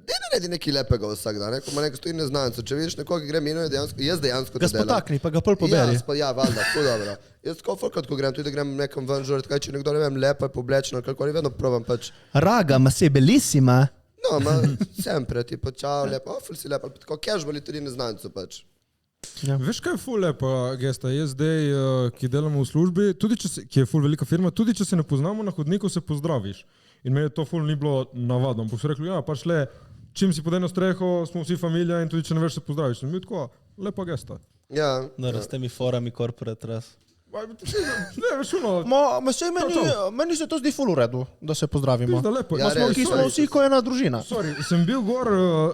daj naredi nekaj lepega vsak dan, ko ima neko stoji neznanco. Če vidiš nekoga, ki gre mimo, jaz dejansko Ga to delam. spotakni, pa ga pol poberi. Ja, valjda, tako dobro. Jaz tako folkat, ko grem, tudi da grem nekam ven žurit, kaj če nekdo, ne vem, lepo je poblečeno, kakor vedno probam pač. Raga, ma se bellissima. No, ma sempre, tipo, čau, lepo, ful si lepo, tako casually tudi neznanco pač. Veš, kaj je ful lepa gesta? Jaz zdaj, ki delamo v službi, tudi če se, ki je ful velika firma, tudi če se ne poznamo na hodniku, se pozdraviš. In meni to ful ni bilo navadno. Pa so rekli, ja, pač le, čim si pod eno streho, smo vsi familija in tudi če ne veš, se pozdraviš. In mi tako, lepa gesta. Ja, No, s temi forami corporate raz. Ne, veš, ono, Meni se to zdi ful v redu, da se pozdravimo. pizda lepo. Ja, Pa smo, res. ki Smo vsi kot ena družina. Sorry, sem bil gor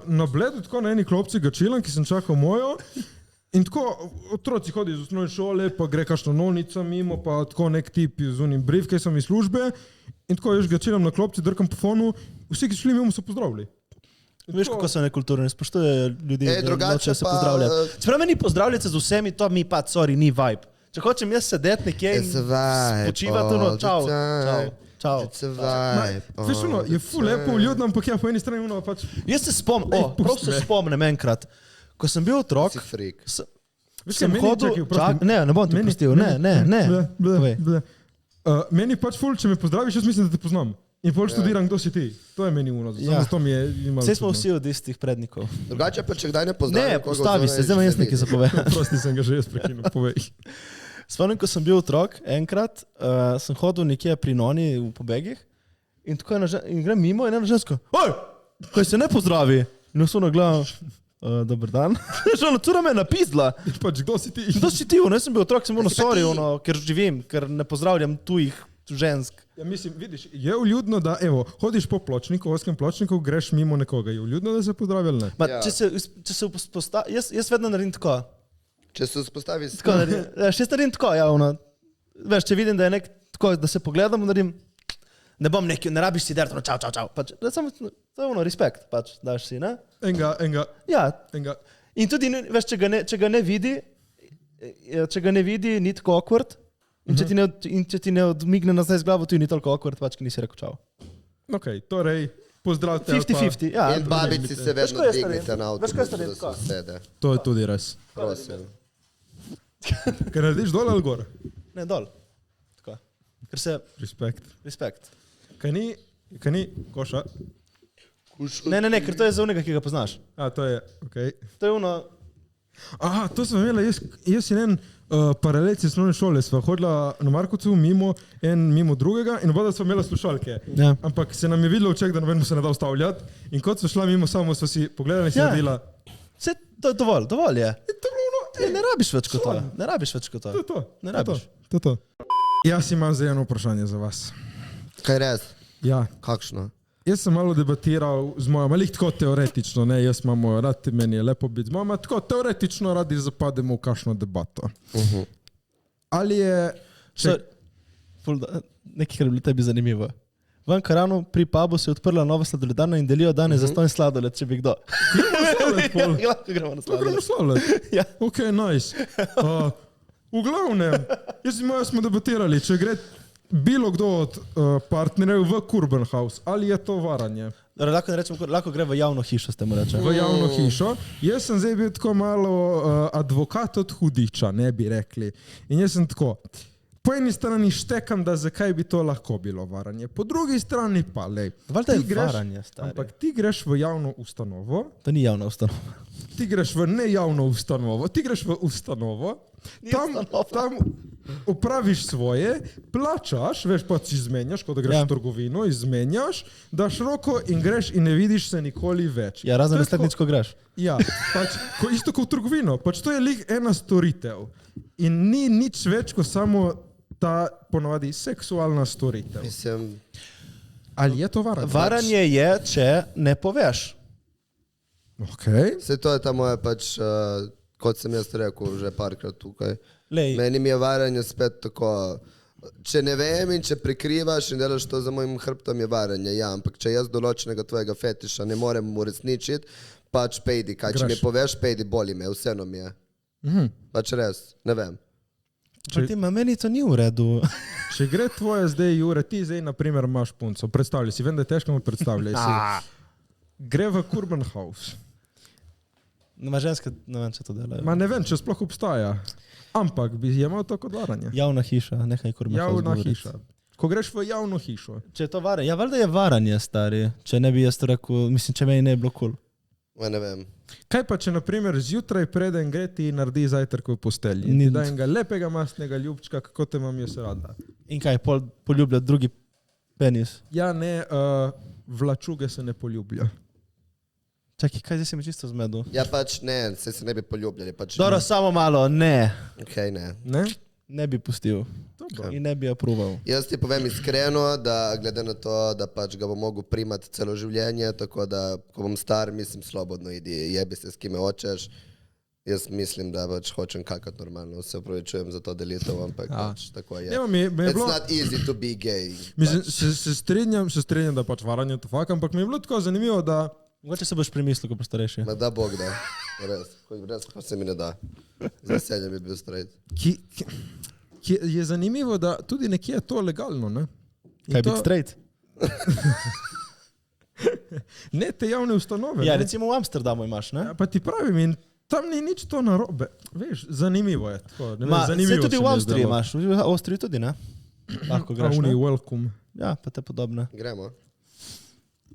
na Bledu, tako na eni klopci gačilan, ki sem čakal mojo. In tako otroci hodijo iz osnovne šole, pa gre kakšna nonica mimo, pa tako nek tip z unim briefcaseom iz službe. In tako jaz gačilam na klopci, drkam po fonu, vsi, ki so šli mimo, so pozdravili. Veš, kako so nekulturni, spoštujejo ljudi, da drugače nočejo se pa, pozdravljati. Čeprav meni pozdravljate z vsemi, to mi pa, sorry, ni vibe. Če hočem jaz sedeti nekje in It's a vibe počivati, all no, the čau, time. čau. It's a vibe. Veš, ono, je ful lepo, ljudno, ampak ja, po eni strani ono pač... Jaz se spomnim, prav se spomnim enkrat, ko sem bil otrok, Si freak. Veš, sem kaj, hodil, čakaj, oprosti. ne bom ti pustil, ne. Povej. Meni pač ful, če me pozdraviš, jaz mislim, da te poznam. In pol študiram, kdo si ti. To je meni uno. Ja. Zato mi je malo Vse smo čudno. vsi od istih prednikov. Drugače pa, če kdaj ne poznaš. Ne, postavi se, zdaj imam jaz nekaj za povedati. Prosti sem ga že jaz prekinil, povej. Spomnim, ko sem bil otrok, enkrat sem hodil nekje pri Noni v pobegih in tako in grem mimo in ena ženska, oj, kaj se ne pozdravi? In vso na glav, dober dan. Že ona cura me je napizdla. Pač, kdo si ti? Kdo si ti? Ne sem bil otrok, sem bil Si pa sorry, ti. ker živim, ker ne pozdravljam tujih žensk. Ja, mislim, vidiš, je vljudno, da, evo, hodiš po pločniku, oskem pločniku, greš mimo nekoga. Je vljudno, da se pozdravi ali ne? Ma, Ja. če se postavi, jaz vedno naredim tako. Če se vzpostavi Tako naredim, še naredim tako, javno. Veš, če vidim, da je nek tako, da se pogledam, naredim, ne bom neki, ne rabiš si derto, čau. Pač, samo respekt, pač, daš si, ne? Enga. Ja, in tudi, veš, če ga ne vidi, ni tako awkward. In če ti ne odmigne nazaj z glavo, tudi ni toliko awkward, pač, ki nisi rekel čau. Ok, torej, pozdrav te. 50-50, ja. In babici se Veš, vedno kaj jaz dignite naredim? na Veš, kaj jaz avtobus, naredim? da se sede. To je tudi res. Prosim. Ker narediš dol ali gor? Ne, dol. Tako. Ker se, respekt. Kaj ni koša? Ne, ker to je za unega, ki ga poznaš. To je, okej. To je ono, Aha, to smo imeli, jaz in en paralelci osnovne šole, sva hodila na Markovcu mimo drugega in oba sva imela slušalke. Ja. Ampak se nam je videlo oček, da noben se ne da ustavljati in kot sva šla mimo, samo sva si pogledali in si naredila. vse to je dovolj je. Ne rabiš več kot to. Ne rabiš več kot to. To je to. Ne rabiš. To je to. Jaz imam zdaj eno vprašanje za vas. Kaj res? Ja. Kakšno? Jaz sem malo debatiral z mojo, malih tako teoretično, ne, jaz imam moj rad, meni je lepo biti z mojo, tako teoretično radi zapademo v kakšno debato. Ali je... Nekaj, kar je bilo tebi zanimivo. V Ankaranu pri pubu se je odprla nova sladoledarna in delijo danes zastonj sladoled, če bi kdo. Lahko gremo na Gremo sladoled. sladoled? Ja. Ok, nice. V glavnem, jaz in moja smo debatirali, če gre bilo kdo od partnerjev v Kurban House, ali je to varanje? Lahko gre v javno hišo, ste mu reče. V javno hišo. Jaz sem zdaj bil tako malo advokat od hudiča, ne bi rekli. In jaz sem tako, po eni strani štekam, da zakaj bi to lahko bilo varanje. Po drugi strani pa, lej. Valjda je varanje, stari. Ampak ti greš v javno ustanovo. To ni javna ustanova. Ti greš v nejavno ustanovo. Ti greš v ustanovo. Tam upraviš svoje, plačaš, veš, pa si izmenjaš, kot da greš v trgovino, izmenjaš, daš roko in greš in ne vidiš se nikoli več. Ja, razen naslednjič, ko greš. Ja, pač, isto kot v trgovino. Pač to je lih ena storitev. In ni nič več, kot samo ta ponovadi seksualna storitev. Mislim, Ali je to varanje? Varanje je, če ne poveš. Okay. se to je ta moja pač, kot sem jaz rekel že parkrat tukaj. Lej, Meni mi je varanje spet tako, če ne vem in če prikrivaš in delaš to za mojim hrbtom, je varanje, ja, ampak če jaz določenega tvojega fetiša ne morem uresničiti, pač pejdi, kaj če mi poveš, pejdi, boli me, vseeno mi je. Pač res, ne vem. Meni to ni v redu. Če gre tvoje zdaj, Jure, ti zdaj, na primer, imaš punco, predstavljaj si, vem, da je težko mu predstavljaj si. Gre v Kurban House. Ma ženske, ne vem, če to delajo. Ma ne vem, če sploh obstaja. Ampak bi imel to kot varanje. Javna hiša, nehaj Kurban House Javna govoriti. hiša. Ko greš v javno hišo. Če je to varanje, ja, valjda je varanje, stari. Če ne bi jaz to rekel, mislim, če meni ne bi bilo kul. Ma ne vem. Kaj pa, če na primer zjutraj preden gre ti naredi zajtrk v postelji? Ni- Da enega lepega mastnega ljubčka, kako te imam jaz rada. In kaj, poljublja drugi penis. Ja, ne, vlačuge se ne poljublja. Čakaj, kaj zdaj si mi čisto zmedel? Ja, pač ne, se ne bi poljubljali. Pač Dobro, samo malo, ne. okay, ne. Ne? Ne bi pustil. Dobro. In ne bi aproval. Jaz ti povem iskreno, da glede na to, da pač ga bom mogel primati celo življenje, tako da, ko bom star, mislim, slobodno idi, jebi se s kime hočeš. Jaz mislim, da pač hočem kakati normalno, se opravičujem za to delitev, ampak pač tako je. Ja, mi je It's bilo, not easy to be gay. mislim, Pač. se strinjam, da pač varanje to fakt, ampak mi je bilo tako zanimivo, da Mogoče se boš premislil, ko boš starejši. Ma da Bog da, res, res pa se mi ne da. Z veseljem bi bil straight. ki je zanimivo, da tudi nekje je to legalno, ne? In Kaj to- biti straight? Ne, te javne ustanove. Ja, ne? recimo v Amsterdamu imaš, ne? Ja, pa ti pravim, in tam ni nič to narobe. Veš, zanimivo je. Tako, ne vem, Ma, zanimivo se tudi se v mi je Avstriji zdelo. imaš, v Avstriji tudi, ne? Lahko greš, Oni, ne? welcome. Ja, pa te podobne. Gremo.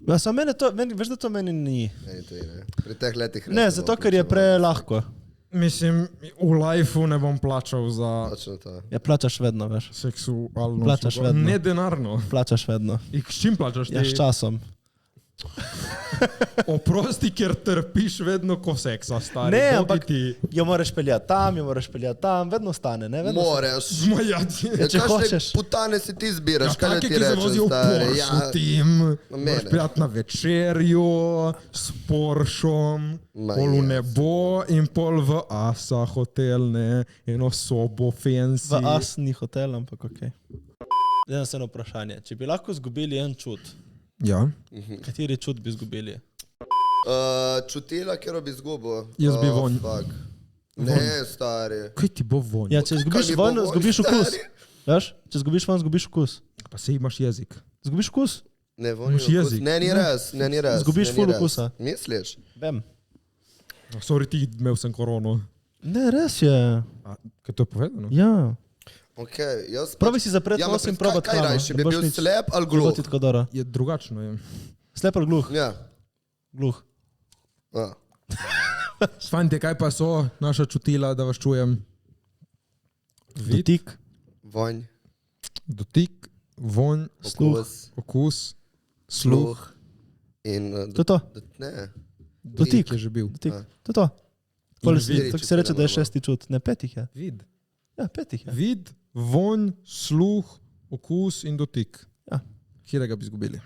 Ja, samo veš, da to meni ni. Meni tudi ne. Pri teh letih res Ne, bom zato ker je plačeval. prelahko. Mislim, v lifeu ne bom plačal za Točno to. Ja, plačaš vedno, veš. seksualno Plačaš uslugo. vedno. Ne denarno. Plačaš vedno. In s čim plačaš ti? Ja, s časom. Oprosti, ker trpiš vedno ko seksa, stari. Ne, Bogi ampak ti. jo moraš peljati tam, vedno stane, ne? Vedno Moraš. Zmajati. Ja, če kakšne hočeš. putane si ti zbiraš, Ja, kaj da take, ti ki se rečem, vozijo v stari? Porsche Ja, tim, mene. moraš prijati na večerjo s Porschom, Ma pol v jes. nebo in pol v Asa hotel, ne, eno sobo fancy. V As ni hotel, ampak ok. Zdaj se eno vprašanje. Če bi lahko izgubili en čut, Ja, kateri čut bi izgubili? Čutila, ker bi izgubil. Jaz bi vonj. Fuck. Ne, stari. kaj ti bo vonj? Ja, če izgubiš Kaj mi bo von, vonj, izgubiš okus. stari? Veš? Če izgubiš von, izgubiš okus. Pa se imaš jezik. Izgubiš okus? Ne, vonj. Imaš jezik. Ne, ni res, ne, ni res. Izgubiš ne, ni ful res. okusa. Misliš? Vem. Sorry, ti imel sem korono. Ne, res je. A, kaj to je povedano? Ja. Okay, jaz Probi si zapreti nos in probat Kaj hrano. rajši, Ne bi boš bil nič- slep ali ne bo gluh? ti tako dobro. Je drugačno. Je. Slep ali gluh? Ja. Gluh. A. Fantje, kaj pa so naša čutila, da vas čujem? Vid, Dotik. Vonj, dotik, vonj, Sluh. okus, sluh. in... To je to. Ne. Dotik. Je že bil. Dotik. Ja. To je to. Pol In si, vid. tako se reče, da je 6. čut. Ne, 5 je. Vid. Ja, 5 je. Vid, vonj, sluh, okus in dotik. Ja. Kjerega bi izgubili?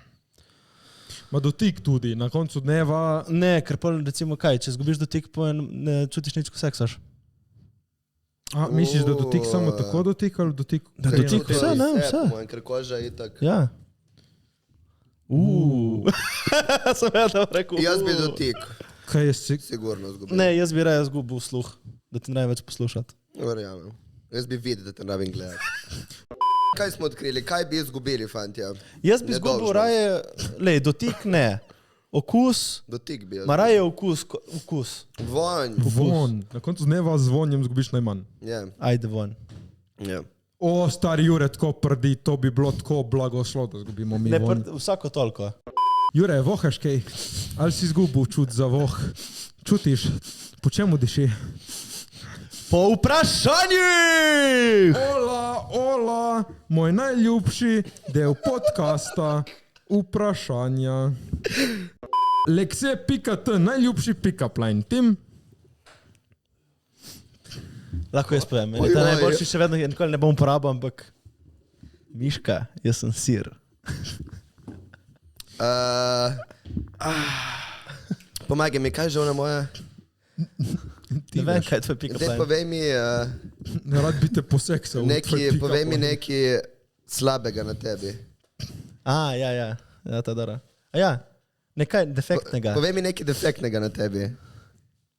Ma dotik tudi, na koncu dneva. Ne, ker pol recimo kaj, če zgubiš dotik, ne čutiš nič, ko seksaš. A, misliš, da dotik samo tako dotik ali dotik? Da dotik vse, ne, vse. Ker koža je tak... Ja. Sem da rekel. Jaz bi dotik, Kaj je si? sigurno zgubil. Ne, jaz bi raje zgubil sluh, da ti največ poslušati. Verjamem. Jaz bi videl, da te ne rabim gledati. Kaj smo odkrili? Kaj bi izgubili, fantja? Jaz bi zgubil Nedolžnost. raje, lej, dotik ne. Okus, Dotik bi jaz. ma raje okus. Vonj. Von. Na koncu dneva z vonjem zgubiš najmanj. Ja, Ajde von. ja. O, stari Jure, tako prdi, to bi bilo tako blagoslo, da zgubimo mi Ne, vonj. vsako toliko. Jure, vohaš kaj? Ali si izgubil čut za voh? Čutiš? Po čemu diši? Po vprašanjih! Ola, moj najljubši del podcasta, vprašanja. Lekse.t, najljubši pick-up line. Tim? Lahko jaz povem. Oj, Ta oj. najboljši še vedno nikoli ne bom uporabil, ampak Miška, jaz sem sir. Pomagaj mi, kaj je že ona moja? Ne vem, kaj je tvoj pick-up Daj, line. povej mi, Rad bi te poseksal. povej mi nekaj slabega na tebi. Ja, ta dobra. A ja, nekaj defektnega. Povej mi nekaj defektnega na tebi.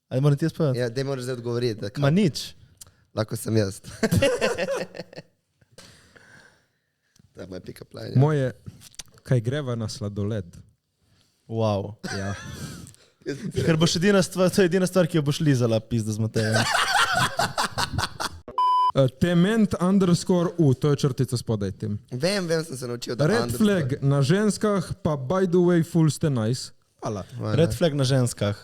Ali moram ti jaz povedati? Ja, daj moraš zdaj odgovoriti. da Ma nič. Lahko sem jaz. To je moj pick-up line. Ja. Moje, kaj greva na sladoled. Wow. Ja. Ker boš edina stvar, to je edina stvar, ki jo boš lizala, pizda z Matejem. Tement_u, to je črtica spodaj tem. Vem, sem se naučil, da Red flag na ženskah, pa by the way full ste nice. Hvala. Red flag na ženskah.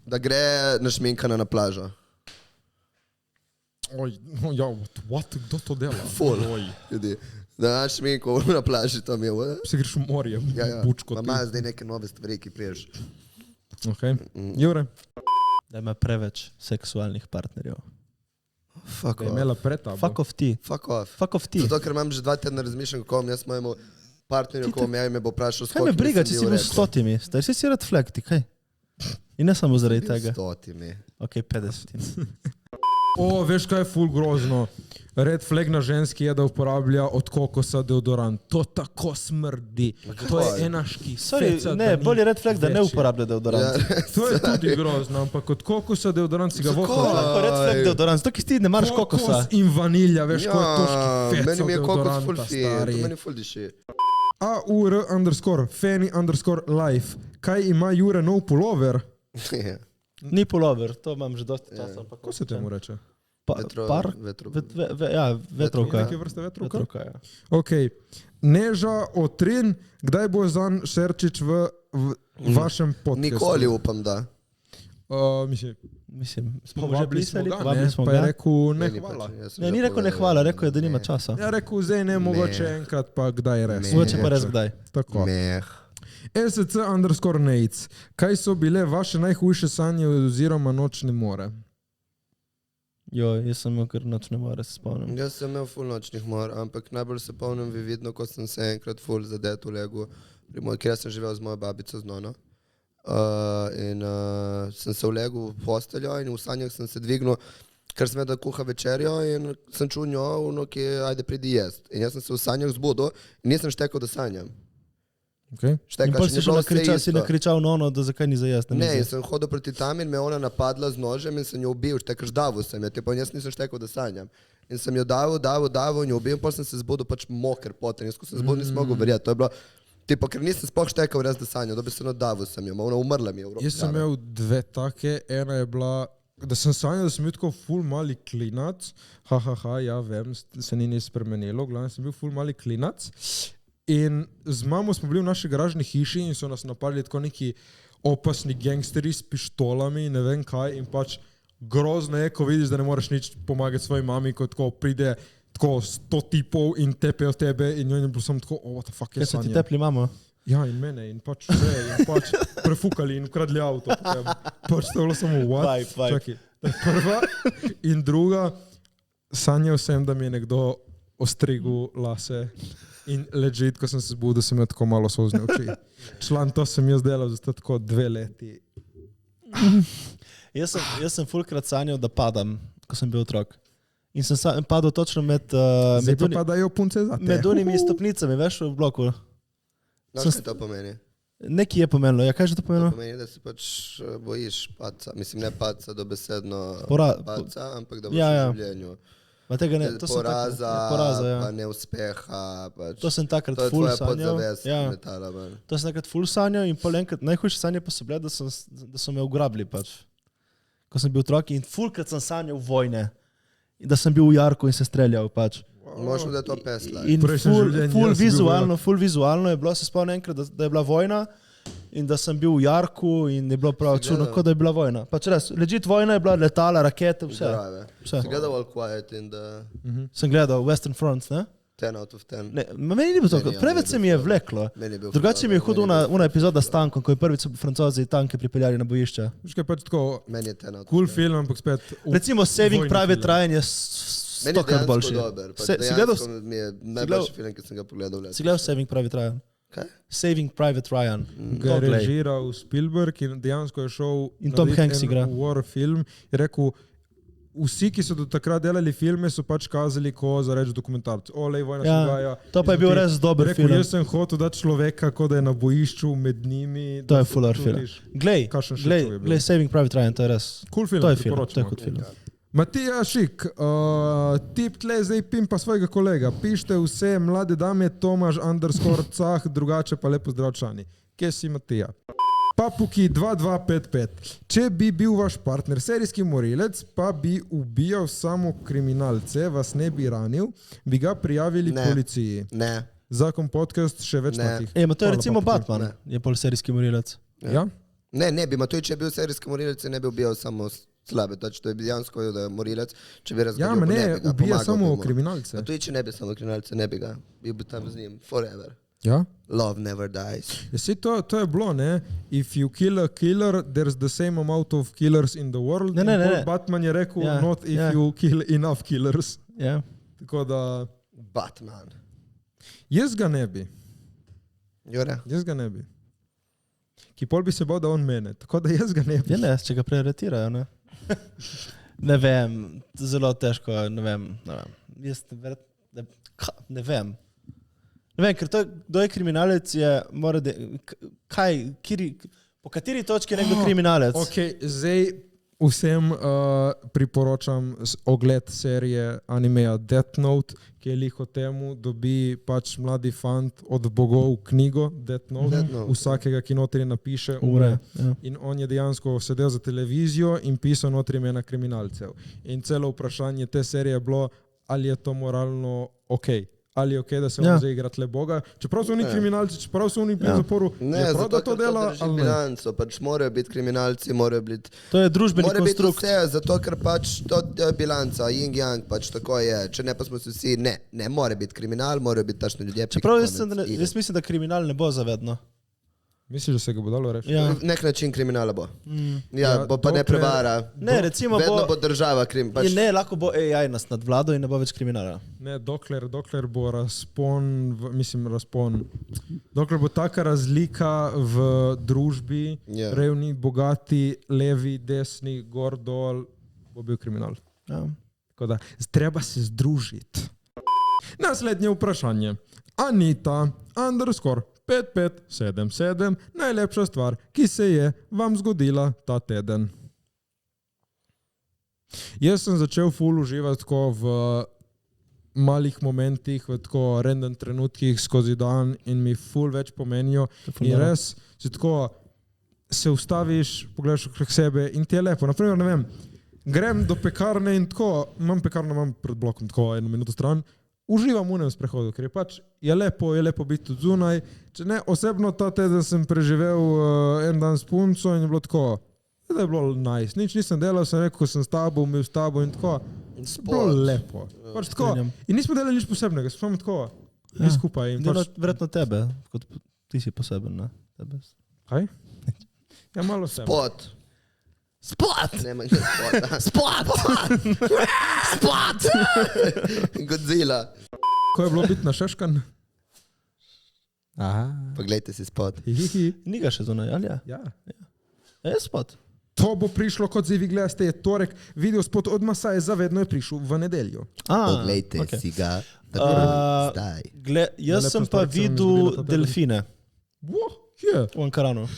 Da gre našminkana na plažo. Oj, no ja, what, kdo to dela? Ful. Oj. Ljudi. Da našminko na plaži, to mi je... Se greš v morje, bučko Ma ti. imaš zdaj neke nove stvari, ki priješ. Okay. Jure, Da ima preveč seksualnih partnerjev. Fuck da je off. imela pretabo. Fuck off ti. Fuck off. Fuck off ti. Zato, ker imam že 2 tedna razmišljam, kako bom jaz mojemu partnerju, ko bom ja me bo vprašal, Kaj me briga, če si bil s 100, star si red flag ti, kaj? In ne samo zaradi tega. 100. Ok, 50. O, veš kaj je ful grozno? Red flag na ženski je, da uporablja od kokosa deodorant. To tako smrdi. To je enaški. Sorry, feca, ne, da ni bolje red flag, da ne večji. uporablja deodorant. To je tudi grozno, ampak od kokosa deodorant si ga Zakaj? vohal. Lahko red flag deodorant, zato ki ti ne maraš kokosa. Kokos in vanilja, veš, ko je toški Ja, feca meni mi je kokos full deodoranta, fit, to stari. meni full diši. AUR_Fanny_life. Kaj ima Jure nov pulover? Ni pullover, to imam že dosti časa. ampak Kako se temu reče? Vetrovka. Neke vrste vetrovka? Vetrovka, ja. Ok. Neža Otrin, kdaj bo Zan Šerčič v vašem podcastu? Nikoli upam, da. Mislim, smo že Povabili smo pisali, ga, povabili ne, smo pa je ga. rekel ne Meni hvala. pač, jaz sem Ne, že ni rekel ne povedal, hvala, rekel je, da nima ne. časa. Ja, rekel zdaj ne, mogoče enkrat, pa kdaj res. Ne. Mogoče pa res kdaj. Tako. Meh. SC_Nates. Kaj so bile vaše najhujše sanje oziroma nočne more? Jo, jaz sem imel kar nočne more, se spomnim. Jaz sem imel full nočnih mor, ampak najbolj se spomnim vidno, ko sem se enkrat full zadet v legu, kjer sem živel z mojo babico z nono. Sem se vlegel v posteljo in v sanjah sem se dvignil, ker sem vedel, da kuha večerjo in sem čul njo, ki je, ajde pridi jest. In jaz sem se v sanjah zbudil in nisem štekal, da sanjam. Okay. In Šteka, pol še si ni šel bilo vse nakričal, si isto. nakričal nono, da zakaj ni za jesti. Ne, in sem hodil proti tam in me ona napadla z nožem in sem jo ubil, štekaš davu sem jo, pa jaz nisem štekal, da sanjam. In sem jo davil in jo ubil, pa sem se zbudil pač moker poten, jaz ko sem zbudil nisem mogel verjeti, to je bilo, tipo, ker nisem sploh štekal res, da sanjam, dobi se davil sem jo, ona umrla mi je v roki. Jaz sem imel dve take, ena je bila da sem sanjal, da sem bil tako ful mali klinac, ja vem, se ni nič spremenilo, glavno sem bil ful mali klinac in z mamo smo bili v naši garažni hiši in so nas napadli tako neki opasni gangsteri s pištolami, ne vem kaj in pač grozno je, ko vidiš, da ne moreš nič pomagati svoji mami, ko tako pride tako 100 tipov in tepejo tebe in on je bil samo tako, what the fuck je Kaj so ti sanja. tepli mamo? Ja, in mene, in pač vse, in pač prefukali in ukradli avto. Pač to je bilo samo what? Vibe. Čakaj, to je prva. In druga, sanjal sem, da mi je nekdo ostrigel lase in legit, ko sem se zbudil, sem imel tako malo solzne oči. Član, to sem jaz delal za tako 2 leti. Jaz sem fulkrat sanjal, da padam, ko sem bil otrok. In sem padal točno med Zdaj pa padajo punce za te. unimi stopnicami, veš, v bloku. Kaj to pomeni? Nekaj je pomenilo. Ja, kaj je že to To pomenilo? pomeni, da se pač bojiš paca. Mislim, ne paca dobesedno paca, ampak da boš Ja, ja. v življenju. Ma tega ne, to sem poraza, ja. Pa neuspeha. Pač. To sem takrat To je ful tvoja sanjal. podzavest Ja. metala. Man. To sem takrat ful sanjal in pol enkrat, najhujše sanje pa so bile, da so me ugrabili pač. Ko sem bil otrok in fulkrat sem sanjal vojne. In da sem bil v jarku in se streljal pač. Možno, da je to pesla. In Prejšnje življenje, ful vizualno je bilo, se spomnim enkrat, da je bila vojna in da sem bil v jarku in je bilo prav čudno, kot da je bila vojna. Pač res, legit vojna je bila, letala, rakete, vse. Zdrave. Vse. Si gledal All Quiet in the Sem gledal Western Front, ne? 10 out of 10. Ne, meni ni bilo to, Meni, ja, preveč se mi je vleklo. Meni je bil Drugače mi je ful hudo dober, una epizoda s tankom, ko je prvič Francozi tanke pripeljali na bojišče. Veš kaj, pač tako Meni je 10 out of 10. cool film, ampak spet Recimo Saving vojni Private film. Ryan je Meni je stokrat boljši. dejansko dober. Pač Si gledal, dejansko mi je najboljši film, ki sem ga pogledal. si gledal Saving Private Ryan? Kaj? Saving Private Ryan. Ga je To glej. režiral Spielberg in dejansko je šel In Tom narediti Hanks en igra. war film. Je rekel, vsi, ki so do takrat delali filme, so pač kazali ko za reč dokumentarc. Olej, vojna se Ja, dogaja. to pa je bil res dober rekel, film. Jaz sem hotel dati človeka, kot da je na bojišču med njimi. To da je se fuller film. čutiš. Glej, Kakšen shit to je bil. glej Saving Private Ryan, to je res. Cool film, To je film, priporočamo. to je kot film. Matija Šik, tip tle zdaj pimpa svojega kolega. Pište vse mlade dame, Tomaž _cah, drugače pa lepo zdrav člani. Kje si Matija? Papuki 2255. Če bi bil vaš partner serijski morilec, pa bi ubijal samo kriminalce, vas ne bi ranil, bi ga prijavili Ne. policiji. Ne. Zakon podcast še več Ne. takih. Ma to je Hvala, recimo Papuki. Batman, je pol serijski morilec. Ja? Ne bi, ma tudi če je bil serijski morilec, ne bi ubijal samo slabe, to je dejansko da je morilec, če bi razgledal, Ja, ma ne, ubija samo kriminalce. A tudi če ne bi samo kriminalce, ne bi ga, bil bi tam z njim, forever. Ja? Love never dies. Ja, saj to je bilo, ne? If you kill a killer, there's the same amount of killers in the world. Ne, ne, In ne, pol ne. Batman je rekel, Ja, not if ja. you kill enough killers. Ja. Tako da, Batman. jaz ga ne bi. Jure? Jaz ga ne bi. Ki pol bi se bal, da on mene. Tako da jaz ga ne bi. Ja, ne, če ga preretirajo, ne. Ne vem, zelo težko, ne vem. Jaz ne vem. Ne vem, ker to, kdo je kriminalec, je, mora, po kateri točki je nekdo kriminalec? Ok, zdaj vsem priporočam ogled serije animeja Death Note, ki je liho temu, dobi pač mladi fant od bogov knjigo Death Note, Death Note. vsakega, ki notri napiše, Umre. umre. Ja. In on je dejansko sedel za televizijo in pisal notri imena kriminalcev. In celo vprašanje te serije je bilo, ali je to moralno ok. Ali je ok, da se on Ja. zdaj igra tle Boga. Čeprav so oni kriminalci, čeprav so oni pri Ja. zaporu, Ne, je prav, zato da to ker dela, drži ali ne? bilanco, pač morajo biti kriminalci, morajo biti To je družbeni Mora biti konstrukt. vse, zato ker pač to je bilanca, yin-yang, pač tako je. Če ne, pa smo se vsi, ne more biti kriminal, morajo biti tašni ljudje. Čeprav pika, jaz, konec, ide. jaz mislim, da kriminal ne bo zavedno. Misliš, da se ga bo dalo reči? Ja. Nek način kriminala bo. Ja, Ja, bo pa ne dokler- prevara. Ne, recimo Vedno bo bo, država krim. Pač, ne, lahko bo AI nas nadvladal in ne bo več kriminala. Ne, dokler bo dokler bo taka razlika v družbi, Ja. revni, bogati, levi, desni, gor, dol, bo bil kriminal. Ja. Tako da, treba se združiti. Naslednje vprašanje. Anita _5577, najlepša stvar, ki se je vam zgodila ta teden. Jaz sem začel ful uživati tako v malih momentih, v tako random trenutkih skozi dan in mi ful več pomenijo. In res si tako se ustaviš, pogledaš okrog sebe in ti je lepo. Naprimer, ne vem, grem do pekarne in tako, pekarno imam pred blokom, tako 1 minuto stran, uživam v enem sprehodu, ker je pač je lepo biti tudi zunaj. Če ne, osebno ta teden sem preživel en dan s punco in je bilo tako, da je bilo nice. Nič nisem delal, sem rekel, ko sem s tabo, umil s tabo in tako. Bilo lepo. Pač tako. In nismo delali nič posebnega, samo tako. Mi skupaj. In pač... Verjetno tebe, kot ti si poseben, ne? Tebe. Kaj? Ja, malo sem. Spot! Nema že spot! Spot! Godzilla. Ko je bilo biti na Šeškan? Aha. Poglejte si spot. Ni ga še zunaj, ali ja? Ja. Je spot. To bo prišlo, kot zdaj vi gledate, je torek. Video spot od Masaje zavedno je prišel v nedeljo. Poglejte si ga. Zdaj. Jaz sem pa videl delfine. Kje? V Ankaranu.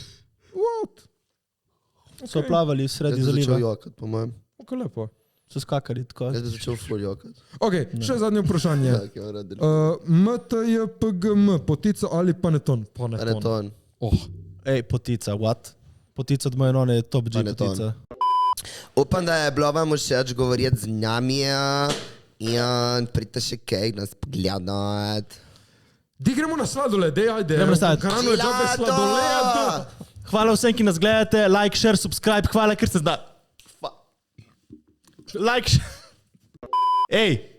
What? So plavali sredi Jaz bi zaliva. začel jokat, po mojem. Kako lepo. So skakali tako. Jaz bi začel ful jokat. Ok, še zadnje vprašanje. MTJPGM, potica ali paneton? Paneton. Ej, potica, what? Potica od moje none je top G potica. Upam, da je bilo vam všeč govoriti z nami in pridite še kaj nas pogledat. Di gremo na sladoled, ajde. Gremo na sladoled. Ankaranu je dobe sladoled. Hvala vsem, ki nas gledate, like, share, subscribe, hvala, ker ste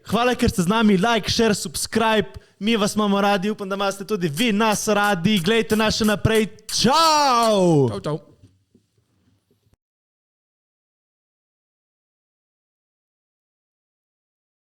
hvala, ker ste z nami, like, share, subscribe, mi vas imamo radi, upam, da imate tudi vi nas radi, gledajte nas še naprej, čau! Čau.